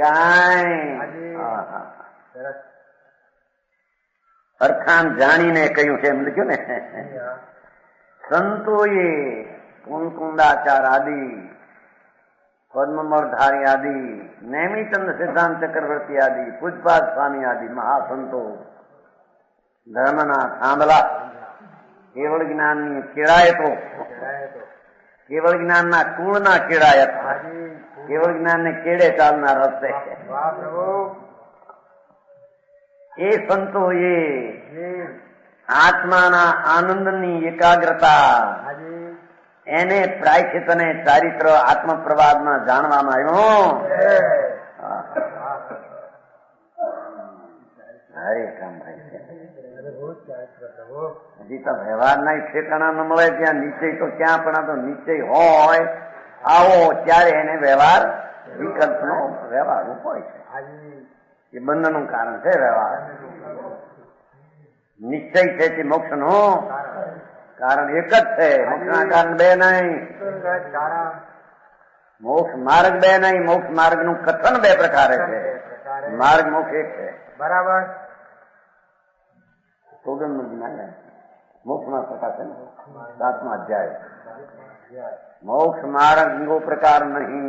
અરખાન જાણીને કહ્યું છે એમ લખ્યું ને સંતોએ કુંકુંડાચાર આદિ પદ્મમરધારી આદિ નેમિચંદ સિદ્ધાંત ચક્રવર્તી આદિ પૂજપાદ સ્વામી આદિ મહાસંતો ધર્મના થાંભલા કેવળ જ્ઞાનની કેળાયતો, કેવળ જ્ઞાનના કુળના કેળાયત, કેવળ જ્ઞાનને કેળે ચાલનાર રસ્તે એ સંતોએ આત્માના આનંદની એકાગ્રતા એને પ્રાયશ્ચિત અને ચારિત્ર આત્મપ્રવાદમાં જાણવામાં આવ્યું. હરે કામ હજી તો વ્યવહારના ઠેકાણા ન મળે ત્યાં નિશ્ચય તો ક્યાં પણ તો નિશ્ચય હોય આવો ત્યારે એને વ્યવહાર વિકલ્પનો વ્યવહાર હોય છે. એ બંધનું કારણ છે વ્યવહાર. નિશ્ચય છે તે મોક્ષનો કારણ એક જ છે. મોક્ષના કારણ બે નહીં, મોક્ષ માર્ગ બે નહીં. મોક્ષ માર્ગ નું કથન બે પ્રકારે છે. માર્ગ મોક્ષ એક છે. બરાબર. મોક્ષ માં પ્રકાશ છે ને 7મા અધ્યાય. मोक्ष मार्ग दो प्रकार नहीं,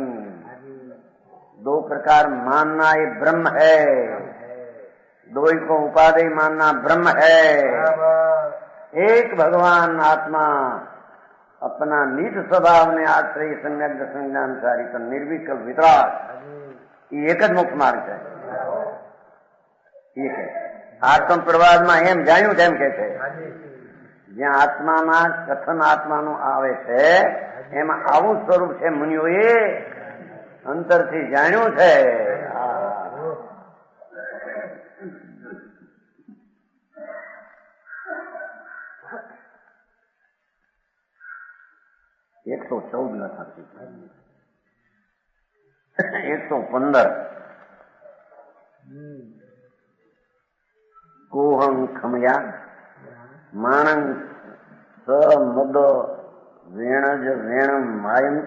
दो प्रकार मानना ये ब्रह्म है, दो ही को उपाधि मानना ब्रह्म है. एक भगवान आत्मा अपना निज स्वभाव ने आश्रय सम्यक दर्शनानुसारी तो निर्विकल्प वितराग ये एक ज मोक्ष मार्ग है. ठीक है. आत्म प्रवाद में एम जाण्યું તેમ કે છે જ્યાં આત્મામાં કથન આત્માનું આવે છે એમાં આવું સ્વરૂપ છે. મુનિઓએ અંતરથી જાણ્યું છે. એકસો 14 લખાતી 115 કોહં ખમયા માણંગ સ મદ વેણજ વેણમ માયમ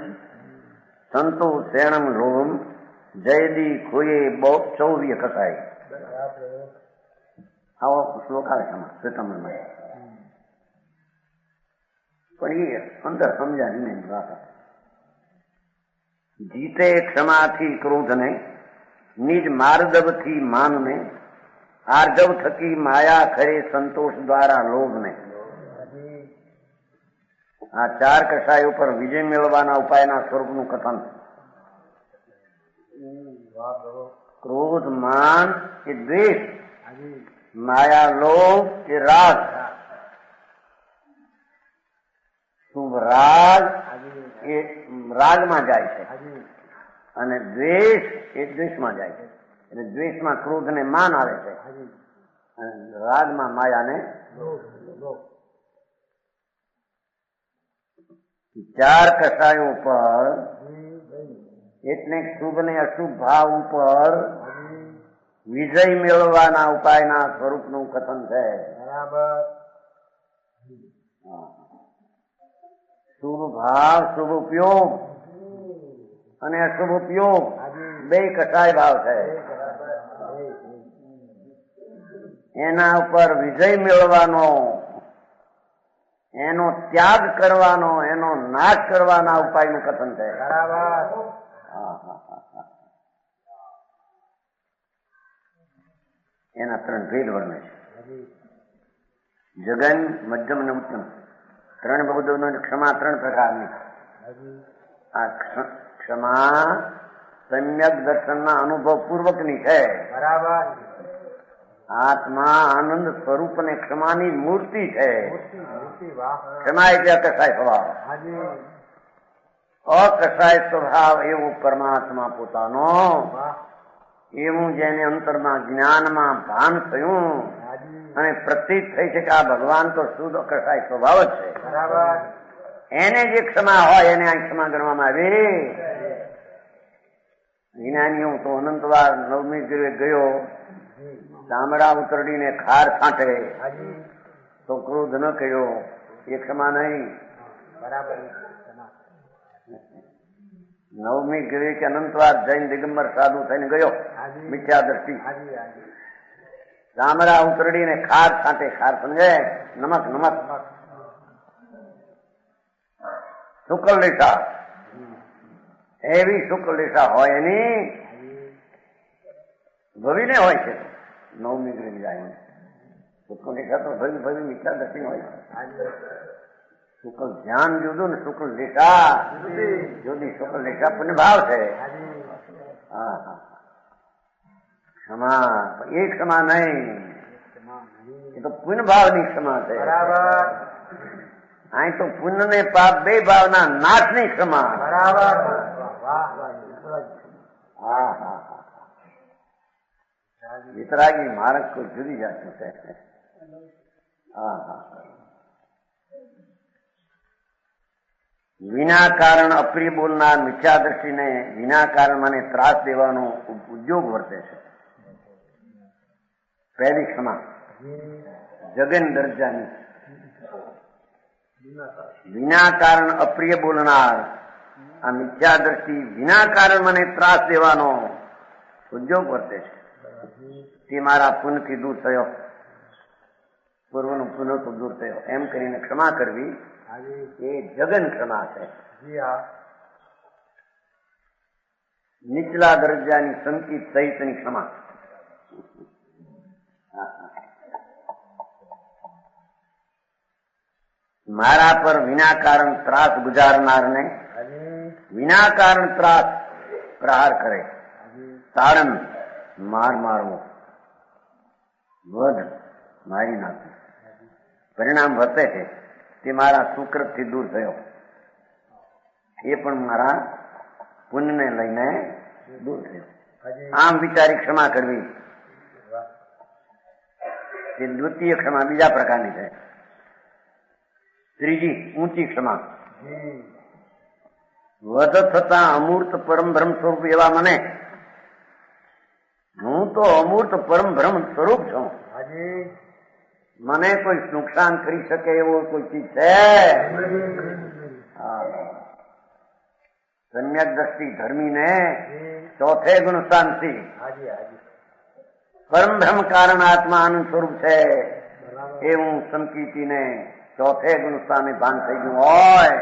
સંતો શેણમ લોભમ જયદી ખોયે બહુ 24 કસાય. આવો શ્લોક આવે છે શ્વેતાંબરમાં. પણ એ અંદર સમજાવી નહીં વાત. જીતે ક્ષમાથી ક્રોધને, નિજ માર્દવથી માનને, આર્જવ થકી માયા ખરે સંતોષ દ્વારા લોભને. આ 4 કસાય ઉપર વિજય મેળવવાના ઉપાયના સ્વરૂપનું કથન. ક્રોધ માન એ દ્વેષ, માયા લોભ એ રાગ, શુભ રાગ એ રાગમાં જાય છે અને દ્વેષ એ દ્વેષમાં જાય છે. એટલે દ્વેષમાં ક્રોધ ને માન આવે છે અને રાગમાં માયા ને લોભ. 4 કસાયો પર એટલે શુભ ને અશુભ ભાવ ઉપર વિજય મેળવવાના ઉપાયના સ્વરૂપનું કથન છે. બરાબર. શુભ ભાવ, શુભ ઉપયોગ અને અશુભ ઉપયોગ બે કસાય ભાવ છે. એના ઉપર વિજય મેળવવાનો, એનો ત્યાગ કરવાનો, એનો નાશ કરવાના ઉપાયનું કથન છે. એના 3 ભેદ વર્ણે છે. જગન, મધ્યમ અને ઉત્તમ. 3 બૌદ્ધોની ક્ષમા 3 પ્રકારની. આ ક્ષમા સમ્યક દર્શનના અનુભવ પૂર્વકની છે. બરાબર. આત્મા આનંદ સ્વરૂપ અને ક્ષમાની મૂર્તિ છે. ક્ષમા એટલે અકસાય સ્વભાવ. અકસાય સ્વભાવ એવો પરમાત્મા પોતાનો, એવું જેને અંતરમાં જ્ઞાનમાં ભાન થયું અને પ્રતીત થઈ છે કે આ ભગવાન તો શુદ્ધ અકસાય સ્વભાવ જ છે. બરાબર. એને જે ક્ષમા હોય એને આ ક્ષમા ગણવામાં આવી. જ્ઞાનીઓ તો અનંતવાર નવમી ગીરે ગયો, ચામડા ઉતરડીને ખાર છાંટે તો ક્રોધ ન કર્યો, એ ક્ષમા નહીં. બરાબર. નવમી ગીરે કે અનંતવાર જૈન દિગંબર સાધુ થઈને ગયો, મિથ્યા દ્રષ્ટિ, ચામડા ઉતરડીને ખાર છાંટે. ખાર સમજે? નમક. નમક શુક્લ રેખા, એવી શુક્લ રેખા હોય એની ભવીને હોય છે. નવમી ગ્રહ જાય શુક્લ દિશા તો ભવી ભવી મિથ્યા દર્શી હોય. હાજી શુક્લ ધ્યાન જુદું ને શુક્લ દિશા જુદી. શુક્લ દિશા પુણ્ય ભાવ છે. હાજી હા હા. ક્ષમા એ ક્ષમા નહીં, એ તો પુણ્ય ભાવની ક્ષમા છે. બરાબર અહીં તો પુણ્ય ને પાપ બે ભાવના નાશની ક્ષમા. બરાબર. વાહ વાહ. હા હા હા. વિતરાગી માર્ગ કોઈ જુદી જાતનું છે. હા હા. વિના કારણ અપ્રિય બોલનાર મિથ્યાદર્શીને વિના કારણ મને ત્રાસ દેવાનો ઉદ્યોગ વર્તે છે. પહેલી ક્ષમા જગન દરજાની. વિના કારણ અપ્રિય બોલનાર આ મિથ્યાદર્શી વિના કારણ મને ત્રાસ દેવાનો ઉદ્યોગ વર્તે છે. તે મારા પુણ્યથી દૂર થયો, પૂર્વનો પુનઃ તો દૂર થયો એમ કરીને ક્ષમા કરવી એ જગન ક્ષમા છે. નીચલા દરજાની સંકિત સહિતની ક્ષમા. મારા પર વિના કારણ ત્રાસ ગુજારનારને વિના કારણ ત્રાસ પ્રહાર કરે, તાડન માર મારવો, વધ મારી નાખવું પરિણામ વર્તે છે. તે મારા સુકૃતથી દૂર થયો, એ પણ મારા પુણ્યને લઈને દૂર થયો. આમ વિચારી ક્ષમા કરવી તે દ્વિતીય ક્ષમા બીજા પ્રકારની છે. ત્રીજી ઊંચી ક્ષમા. વધ થતા અમૂર્ત પરમ બ્રહ્મ સ્વરૂપ એવા મને, હું તો અમૂર્ત પરમ બ્રહ્મ સ્વરૂપ છું. મને કોઈ નુકસાન કરી શકે એવો કોઈ ચીજ છે? સમ્યક દ્રષ્ટિ ધર્મીને ચોથે ગુણ શાંતિ. પરમ બ્રહ્મ કારણ આત્મા આનંદ સ્વરૂપ છે એવું સંકિતીને ચોથે ગુણ સામે ભાન થઈ ગયું હોય.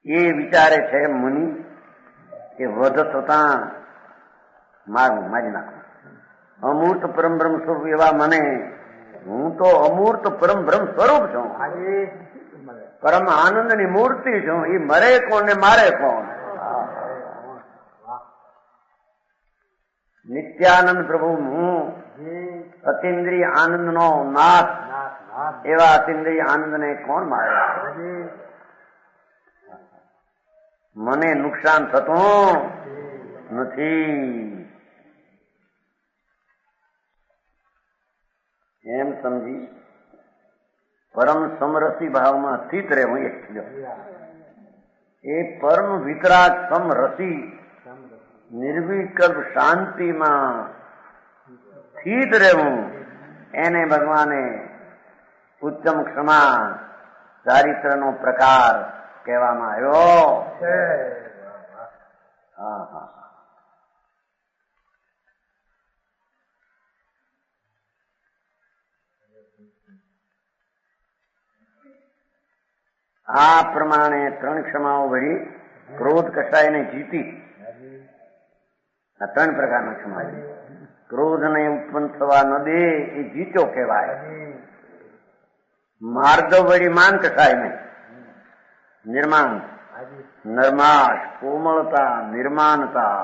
એ વિચારે છે મુનિ કે વધ થતા મારું મારી નાખું. અમૂર્ત પરમ બ્રહ્મ સ્વરૂપ એવા મને, હું તો અમૂર્ત પરમ બ્રહ્મ સ્વરૂપ છું, પરમ આનંદની મૂર્તિ છું. એ મરે કોણ ને મારે કોણ? નિત્યાનંદ પ્રભુ હું અતિન્દ્રિય આનંદ નો નાથ, એવા અતિન્દ્રિય આનંદ ને કોણ મારે? મને નુકસાન થતું નથી એમ સમજી પરમ સમરસી ભાવમાં સ્થિત રહેવું. એ પરમ વિતરાગ સમરસી નિર્વિકલ્પ શાંતિમાં સ્થિત રહેવું, એને ભગવાને ઉત્તમ ક્ષમા ચારિત્રનો પ્રકાર કહેવામાં આવ્યો. હા હા. આ પ્રમાણે ત્રણ ક્ષમાઓ વળી ક્રોધ કસાયને જીતી. આ ત્રણ પ્રકારના ક્ષમા. ક્રોધને ઉત્પન્ન થવા ન દે એ જીત્યો કહેવાય. માર્દવ વળી માન કસાયને નિર્માણ, નરમાશ, કોમળતા, નિર્માણતા.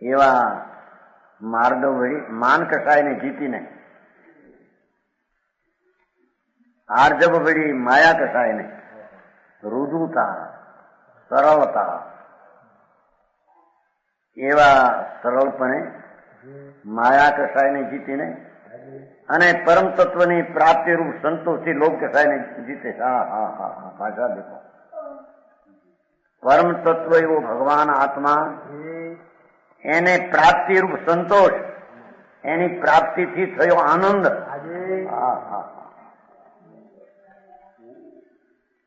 એવા માર્દવ વળી માન કસાયને જીતીને આર્જવ વળી માયા કસાયને રુદુતા, સરળતા. એવા સરળપણે માયા કસાયને જીતીને અને પરમ તત્વની પ્રાપ્તિ રૂપ સંતોષથી લોક કસાયને જીતે. હા હા હા હા. ભાષા દેખો. પરમ તત્વ એવો ભગવાન આત્મા, એને પ્રાપ્તિ રૂપ સંતોષ, એની પ્રાપ્તિથી થયો આનંદ. હા હા.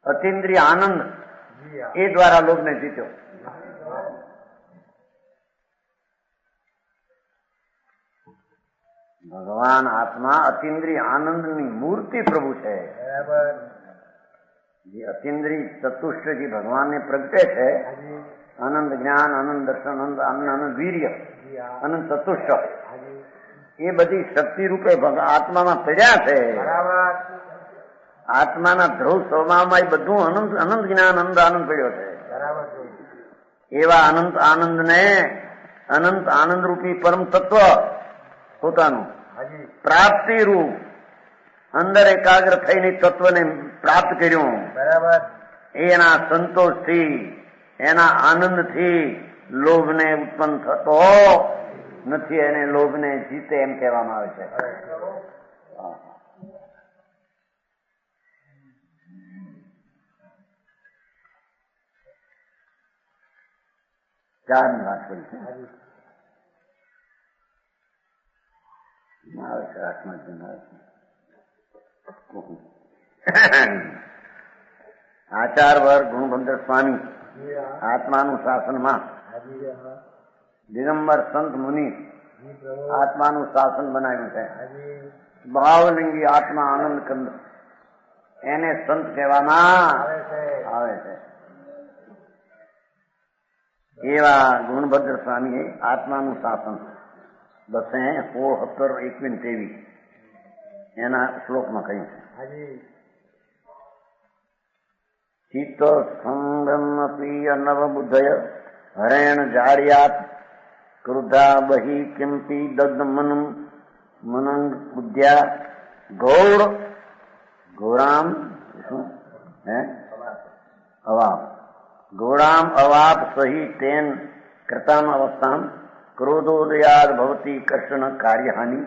અતિન્દ્રિય આનંદ એ દ્વારા લોકને જીત્યો. ભગવાન આત્મા અતિન્દ્રિય આનંદની મૂર્તિ પ્રભુ છે. જે અતિન્દ્રિય ચતુષ્ટ જે ભગવાનને પ્રગટે છે, આનંદ જ્ઞાન, આનંદ દર્શન, આનંદ વીર્ય, આનંદ ચતુષ્ટ, એ બધી શક્તિ રૂપે આત્મામાં પડ્યા છે. આત્માના ધ્રુવ સ્વભાવમાં એ બધું અનંત જ્ઞાન, આનંદ પડ્યો છે. એવા અનંત આનંદ રૂપી પરમ તત્વ પોતાનું પ્રાપ્તિ રૂપ અંદર એકાગ્ર થઈને તત્વને પ્રાપ્ત કર્યું. એના સંતોષથી, એના આનંદથી લોભને ઉત્પન્ન થતો નથી. એને લોભને જીતે એમ કહેવામાં આવે છે. ચારની વાત કરી છે. આવે છે આત્મા જ આવે છે. આચાર વર્ગ ગુણભંદર સ્વામી આત્માનું શાસનમાં, દિગંબર સંત મુનિ આત્માનું શાસન બનાવ્યું છે. ભાવલિંગી આત્મા આનંદ કંદ એને સંત કહેવામાં આવે છે. એવા ગુણભદ્ર સ્વામીએ આત્માનું શાસન 10, 16, 17, 21, 23 એના શ્લોકમાં કહ્યું છે. ચિત્ત સંગમપી અનવબુદ્ધય હરેણ જાડ્યાત ક્રુદ્ધા બહી કિંપી દગ્ધ મનંગ બુદ્ધ્યા ઘોરામ ઘોડામ અવાપ સહી તેન કૃતામ અવસ્થામ ક્રોધોદયાદ ભવતી કૃષ્ણ કાર્યહાનિ.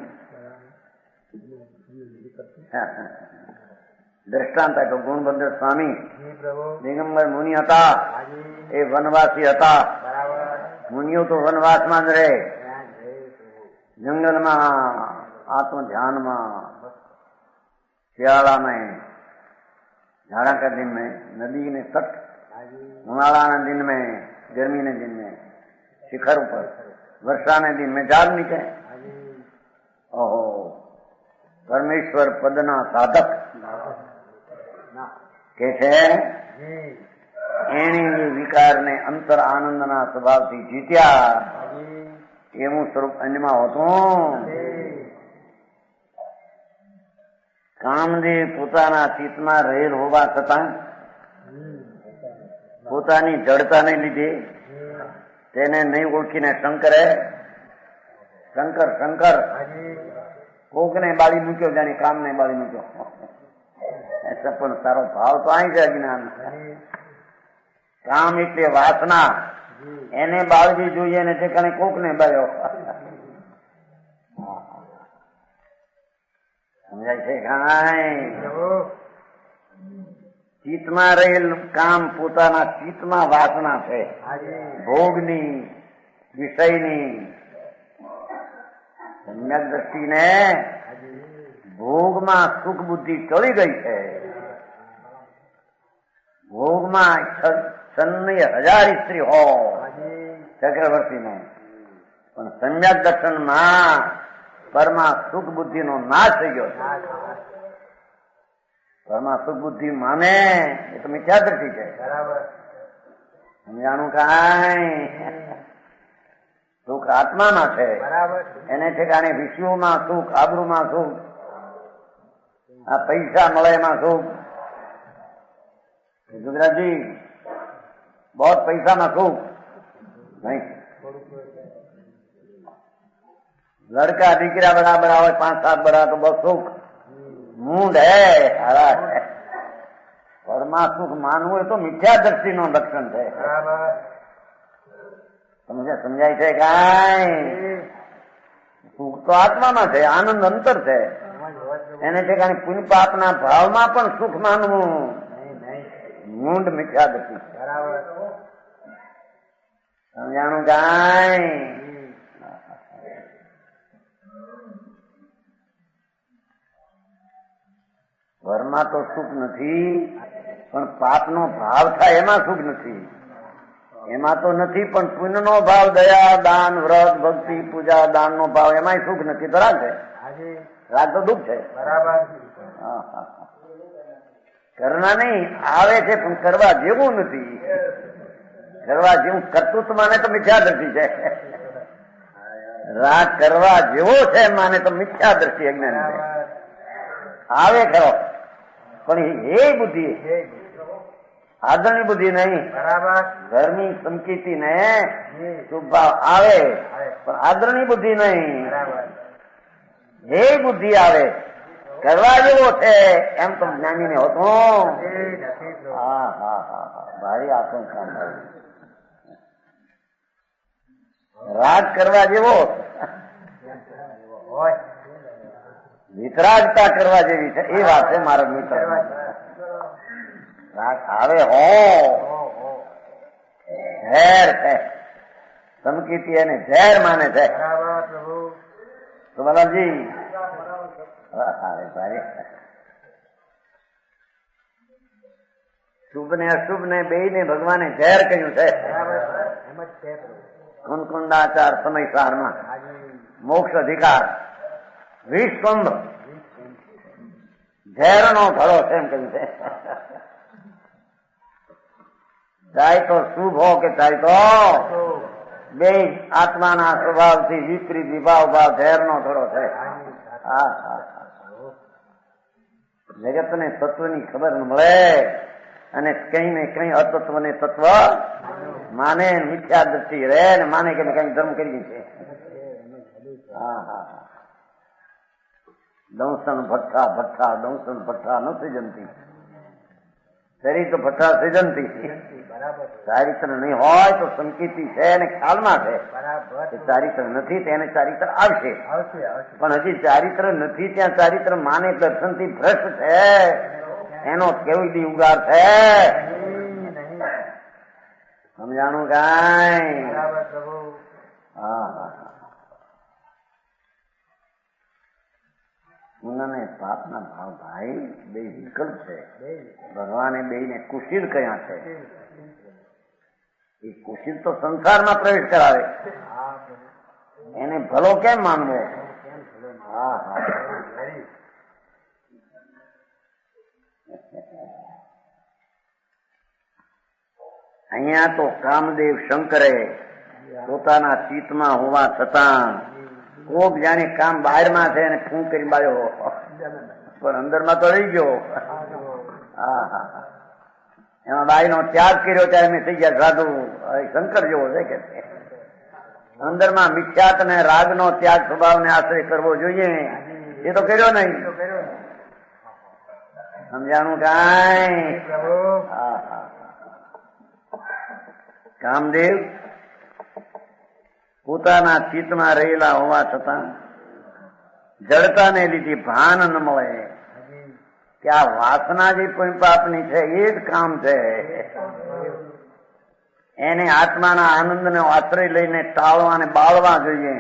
દ્રષ્ટાંત આપ્યો. ગુણભદ્ર સ્વામી દિગંબર મુનિ હતા. એ વનવાસી હતા. મુનિઓ તો વનવાસમાં જ રહે, જંગલમાં, આત્મ ધ્યાનમાં, શિયાળામાં झाड़ा का दिन में नदी में तट, उनाड़ा दिन में, गर्मी ने दिन में शिखर ऊपर, वर्षा ने दिन में जाग नीचे. ओहो, परमेश्वर पदना साधक કે છે એણે એ વિકારને અંતર આનંદના સ્વભાવથી જીત્યા. એવું સ્વરૂપ અન્યમાં હોતું. કામદેવ પોતાના ચિત્તમાં રહેલ હોવા છતાં પોતાની જડતાને લીધે તેને નહીં ઓળખીને શંકર કોકને બાળી મૂક્યો, જાણે કામને બાળી મૂક્યો. પણ તારો ભાવ તો અહીં છે અજ્ઞાન. કામ એટલે વાસના, એને બાળવી જોઈએ ને ઠેકાણે કોકને બાળ્યો. સમજાય છે? કાંઈ ચિત્તમાં રહેલ કામ પોતાના ચિત્તમાં વાસના છે, ભોગની, વિષયની. સમ્યક દ્રષ્ટિને ભોગમાં સુખ બુદ્ધિ ચડી ગઈ છે. ભોગમાં 1000 સ્ત્રી હો ચક્રવર્તીને, પણ સમ્યક દર્શનમાં પરમા સુખ બુદ્ધિનો નાશ થઈ ગયો. પરમા સુખ બુદ્ધિ માને એ તો મિથ્યા દ્રષ્ટિ છે. સમજાણું? કાંઈ સુખ આત્મામાં છે. એને ઠેકાણે વિષયોમાં સુખ, આબરૂમાં સુખ, આ પૈસા મળે એમાં સુખ. ગુજરાતજી બહુ પૈસામાં સુખ નહીં. લડકા દીકરા બરાબર આવે, 5-7 બરા તો બસ સુખ. મૂંડ હે પરમા સુખ માનવું એ તો મિથ્યા દ્રષ્ટિ નું લક્ષણ છે. સમજાય છે? કાંઈ સુખ તો આત્મામાં છે, આનંદ અંતર છે. એને ઠેકાણે પુણ્ય પાપના ભાવમાં પણ સુખ માનવું મૂંડ મિથ્યા દ્રષ્ટિ. સમજાણું? કાંઈ ઘરમાં તો સુખ નથી, પણ પાપનો ભાવ થાય એમાં સુખ નથી. એમાં તો નથી, પણ પુણ્યનો ભાવ, દયા, દાન, વ્રત, ભક્તિ, પૂજા, દાનનો ભાવ, એમાંય સુખ નથી. તો રાગ છે, રાગ તો દુઃખ છે. કરના નહીં આવે છે પણ કરવા જેવું નથી. કરવા જેવું કરતું તો માને તો મિથ્યા દ્રષ્ટિ છે. રાગ કરવા જેવો છે માને તો મિથ્યા દ્રષ્ટિ અજ્ઞાન છે. આવે ખરો પણ એ બુદ્ધિ આગળની બુદ્ધિ નહીં. બરાબર. ઘરની સંકિતિ ને શુભ ભાવ આવે પણ આદરણી બુદ્ધિ નહીં. એ બુદ્ધિ આવે કરવા જેવો છે એમ તો જ્ઞાની ને હોતો. હા હા હા હા ભારી આકાંક્ષા ભાઈ. રાગ કરવા જેવો વિતરાગતા કરવા જેવી છે એ વાત છે મારા મિત્ર. રાગ આવે હો ઝેર છે. સંકિતિ એને ઝેર માને છે. તો બલાજી શુભ ને અશુભ ને બે ને ભગવાને ઝેર કહ્યું છે. કુંકુંડાચાર સમયસારમાં મોક્ષ અધિકાર 20 કુંભ ઝેરનો ઘડો છે એમ કહ્યું છે. ચાહે તો શુભ હો કે ચાહે તો બે આત્માના સ્વભાવથી વિપરીત વિભાવ ભાવ ઝેરનો ઘડો છે. હા હા જગતને તત્વની ખબર મળે અને કઈ ને કઈ અતત્વને તત્વ માને મિથ્યા દ્રષ્ટિ રહે ને માને કે કઈ ધર્મ કરી છે. હા હા હા દંસન ભઠ્ઠા ભઠ્ઠા દંસન ભઠ્ઠા ન સજંતી ચરિત્ર ભઠ્ઠા સજંતી. ચારિત્ર નહીં હોય તો સંકિતિ છે અને ખ્યાલમાં છે ચારિત્ર નથી તેને ચારિત્ર આવશે પણ હજી ચારિત્ર નથી ત્યાં ચારિત્ર માને દર્શનથી ભ્રષ્ટ છે એનો કેવી દી ઉગાર છે સમજાણું કાંઈ. હા હા પુણ્ય પાપના ભાવ ભાઈ બે વિકલ્પ છે. ભગવાને બેને કુશીલ કયા છે. એ કુશીલ તો સંસારમાં પ્રવેશ કરાવે એને ભલો કેમ માનવો. હા હા અહીંયા તો કામદેવ શંકરે પોતાના ચિત્તમાં હોવા છતાં કોક જાણે કામ બહારમાં છે અને ફૂંક કરી બાયો પણ અંદરમાં તો રહી ગયો. હા હા એમાં બાઈ નો ત્યાગ કર્યો ત્યારે મેં થઈ ગયા સાધુ. શંકર જેવો છે કે અંદરમાં મિથ્યાત ને રાગ નો ત્યાગ સ્વભાવને આશ્રય કરવો જોઈએ એ તો કર્યો નહીં. સમજાણું કાંઈ. હા હા કામદેવ પોતાના ચિત્તમાં રહેલા હોવા છતાં જડતાને લીધે ભાન ન મળે કે આ વાસના જે પણ પાપની છે એ જ કામ છે. એને આત્માના આનંદનો આશ્રય લઈને ટાળવા ને બાળવા જોઈએ.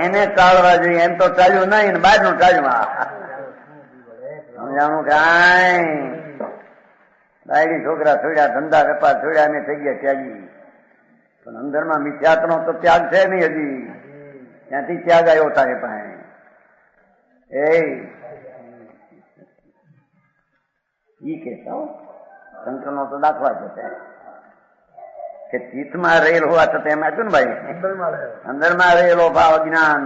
એને ટાળવા જોઈએ. એમ તો ચાલ્યું નહીં ને બહારનું ચાલ્યું. સમજાણું કાંઈ. બાયડી છોકરા છોડ્યા ધંધા વેપાર છોડ્યા ને થઈ ગયા ત્યાગી પણ અંદરમાં મિથ્યાત્વનો તો ત્યાગ છે નહીં હજી. ત્યાંથી ત્યાગ આવ્યો તારે પાસે. ઈ કેતા શંકરનો તો દાખલા છે કે ચિત્તમાં રહેલ હોવા છતાં એમ હતું ને ભાઈ અંદરમાં રહેલો ભાવ અજ્ઞાન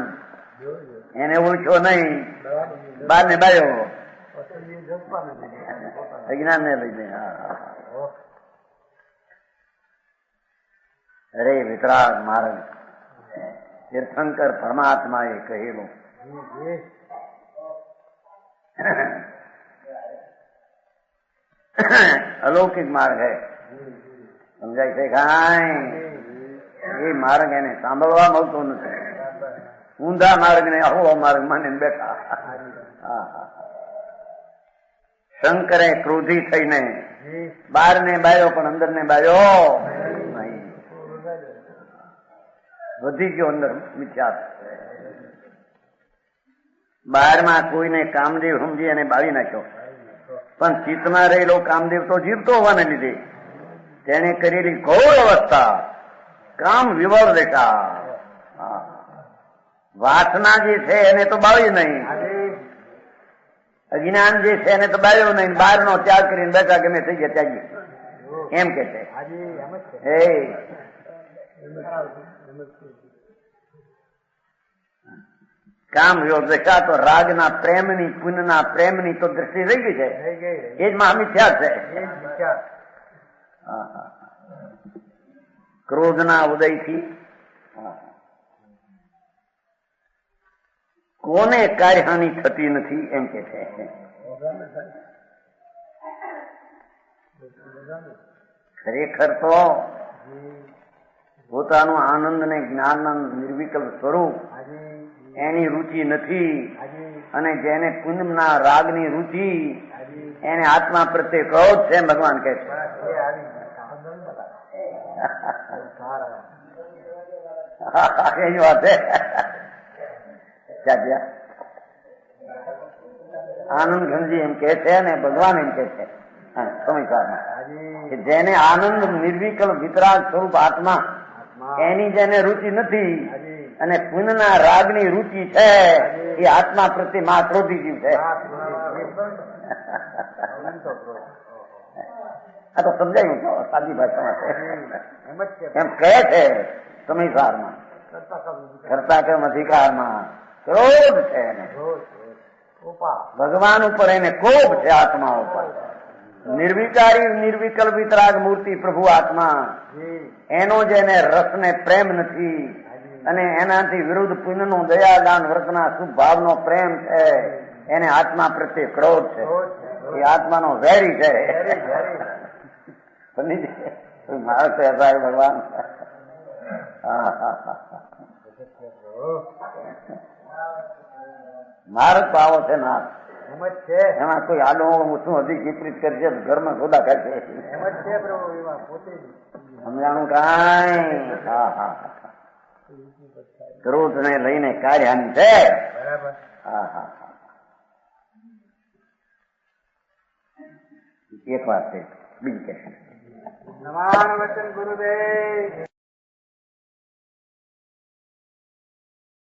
એને ઓળખ્યો નહીં બાર ને બાયો અજ્ઞાન ને લઈને. અરે વિતરાગ માર્ગ તીર્થંકર પરમાત્મા એ કહેલું અલૌકિક માર્ગ હૈ. સમજાય છે કાંઈ. એ માર્ગ એને સાંભળવા મળતો નથી. ઊંધા માર્ગ ને અહો માર્ગ માને બેઠા. શંકરે ક્રોધી થઈને બહાર ને બાયો પણ અંદર ને બાયો વધી ગયો. અંદર મિથ્યાત બહારમાં કોઈને કામદેવ સમજી અને બાળી નાખ્યો પણ ચિત્તમાં રહેલો કામદેવ તો જીવતો હોવાને લીધે તેને કરેલી ઘોર અવસ્થા કામ વિવર દેખા. વાસના જે છે એને તો બાળી નહીં અજ્ઞાન જે છે એને તો બાળ્યો નહીં, બહારનો ત્યાગ કરીને બેઠા ગમે થઈ ગયા ત્યાગી એમ કે છે. કામ યોગ દશા તો રાગના પ્રેમની પુણ્યના પ્રેમની તો દ્રષ્ટિ રહી ગઈ છે. એ જ મહામિથ્યા છે. ક્રોધના ઉદયથી કોને કાર્યહાનિ થતી નથી એમ કે છે. ખરેખર તો પોતાનું આનંદ ને જ્ઞાનના નિર્વિકલ્પ સ્વરૂપ એની રુચિ નથી, અને જેને પુણ્યના રાગની રુચિ એને આત્મા પ્રત્યે ક્રોધ છે ભગવાન કહે છે. એની વાત છે. આનંદ ઘનજી એમ કે છે ને ભગવાન એમ કે છે સમયસારમાં કે જેને આનંદ નિર્વિકલ્પ વિતરાગ સ્વરૂપ આત્મા એની જેને રુચિ નથી અને પુણ્યના રાગની રુચિ છે એ આત્મા પ્રત્યે મા ક્રોધી જીવ છે. આ તો સમજાયું તો સાદી ભાષામાં છે એમ કહે છે સમયસારમાં. કરતા કર્મ અધિકારમાં ક્રોધ છે એને, ભગવાન ઉપર એને કોપ છે આત્મા ઉપર. નિર્વિકારી નિર્વિકલ્પ વિતરાગ મૂર્તિ પ્રભુ આત્મા એનો જેને રસને પ્રેમ નથી અને એનાથી વિરુદ્ધ પુણ્યનો દયાદાન વ્રતના શુભ ભાવનો પ્રેમ છે એને આત્મા પ્રત્યે ક્રોધ છે. એ આત્માનો વેરી છે. માણસ ભગવાન માર્ગ પાવો છે નાથ. એમાં કોઈ આડો શું અધિક વિપરીત કરશે ઘરમાં સોદા કરશે સમજાણું કાંઈ. ક્રોધ ને લઈને કાર્યહાનિ છે. એક વાત છે બીજી કે નમાન વચન ગુરુદેવ.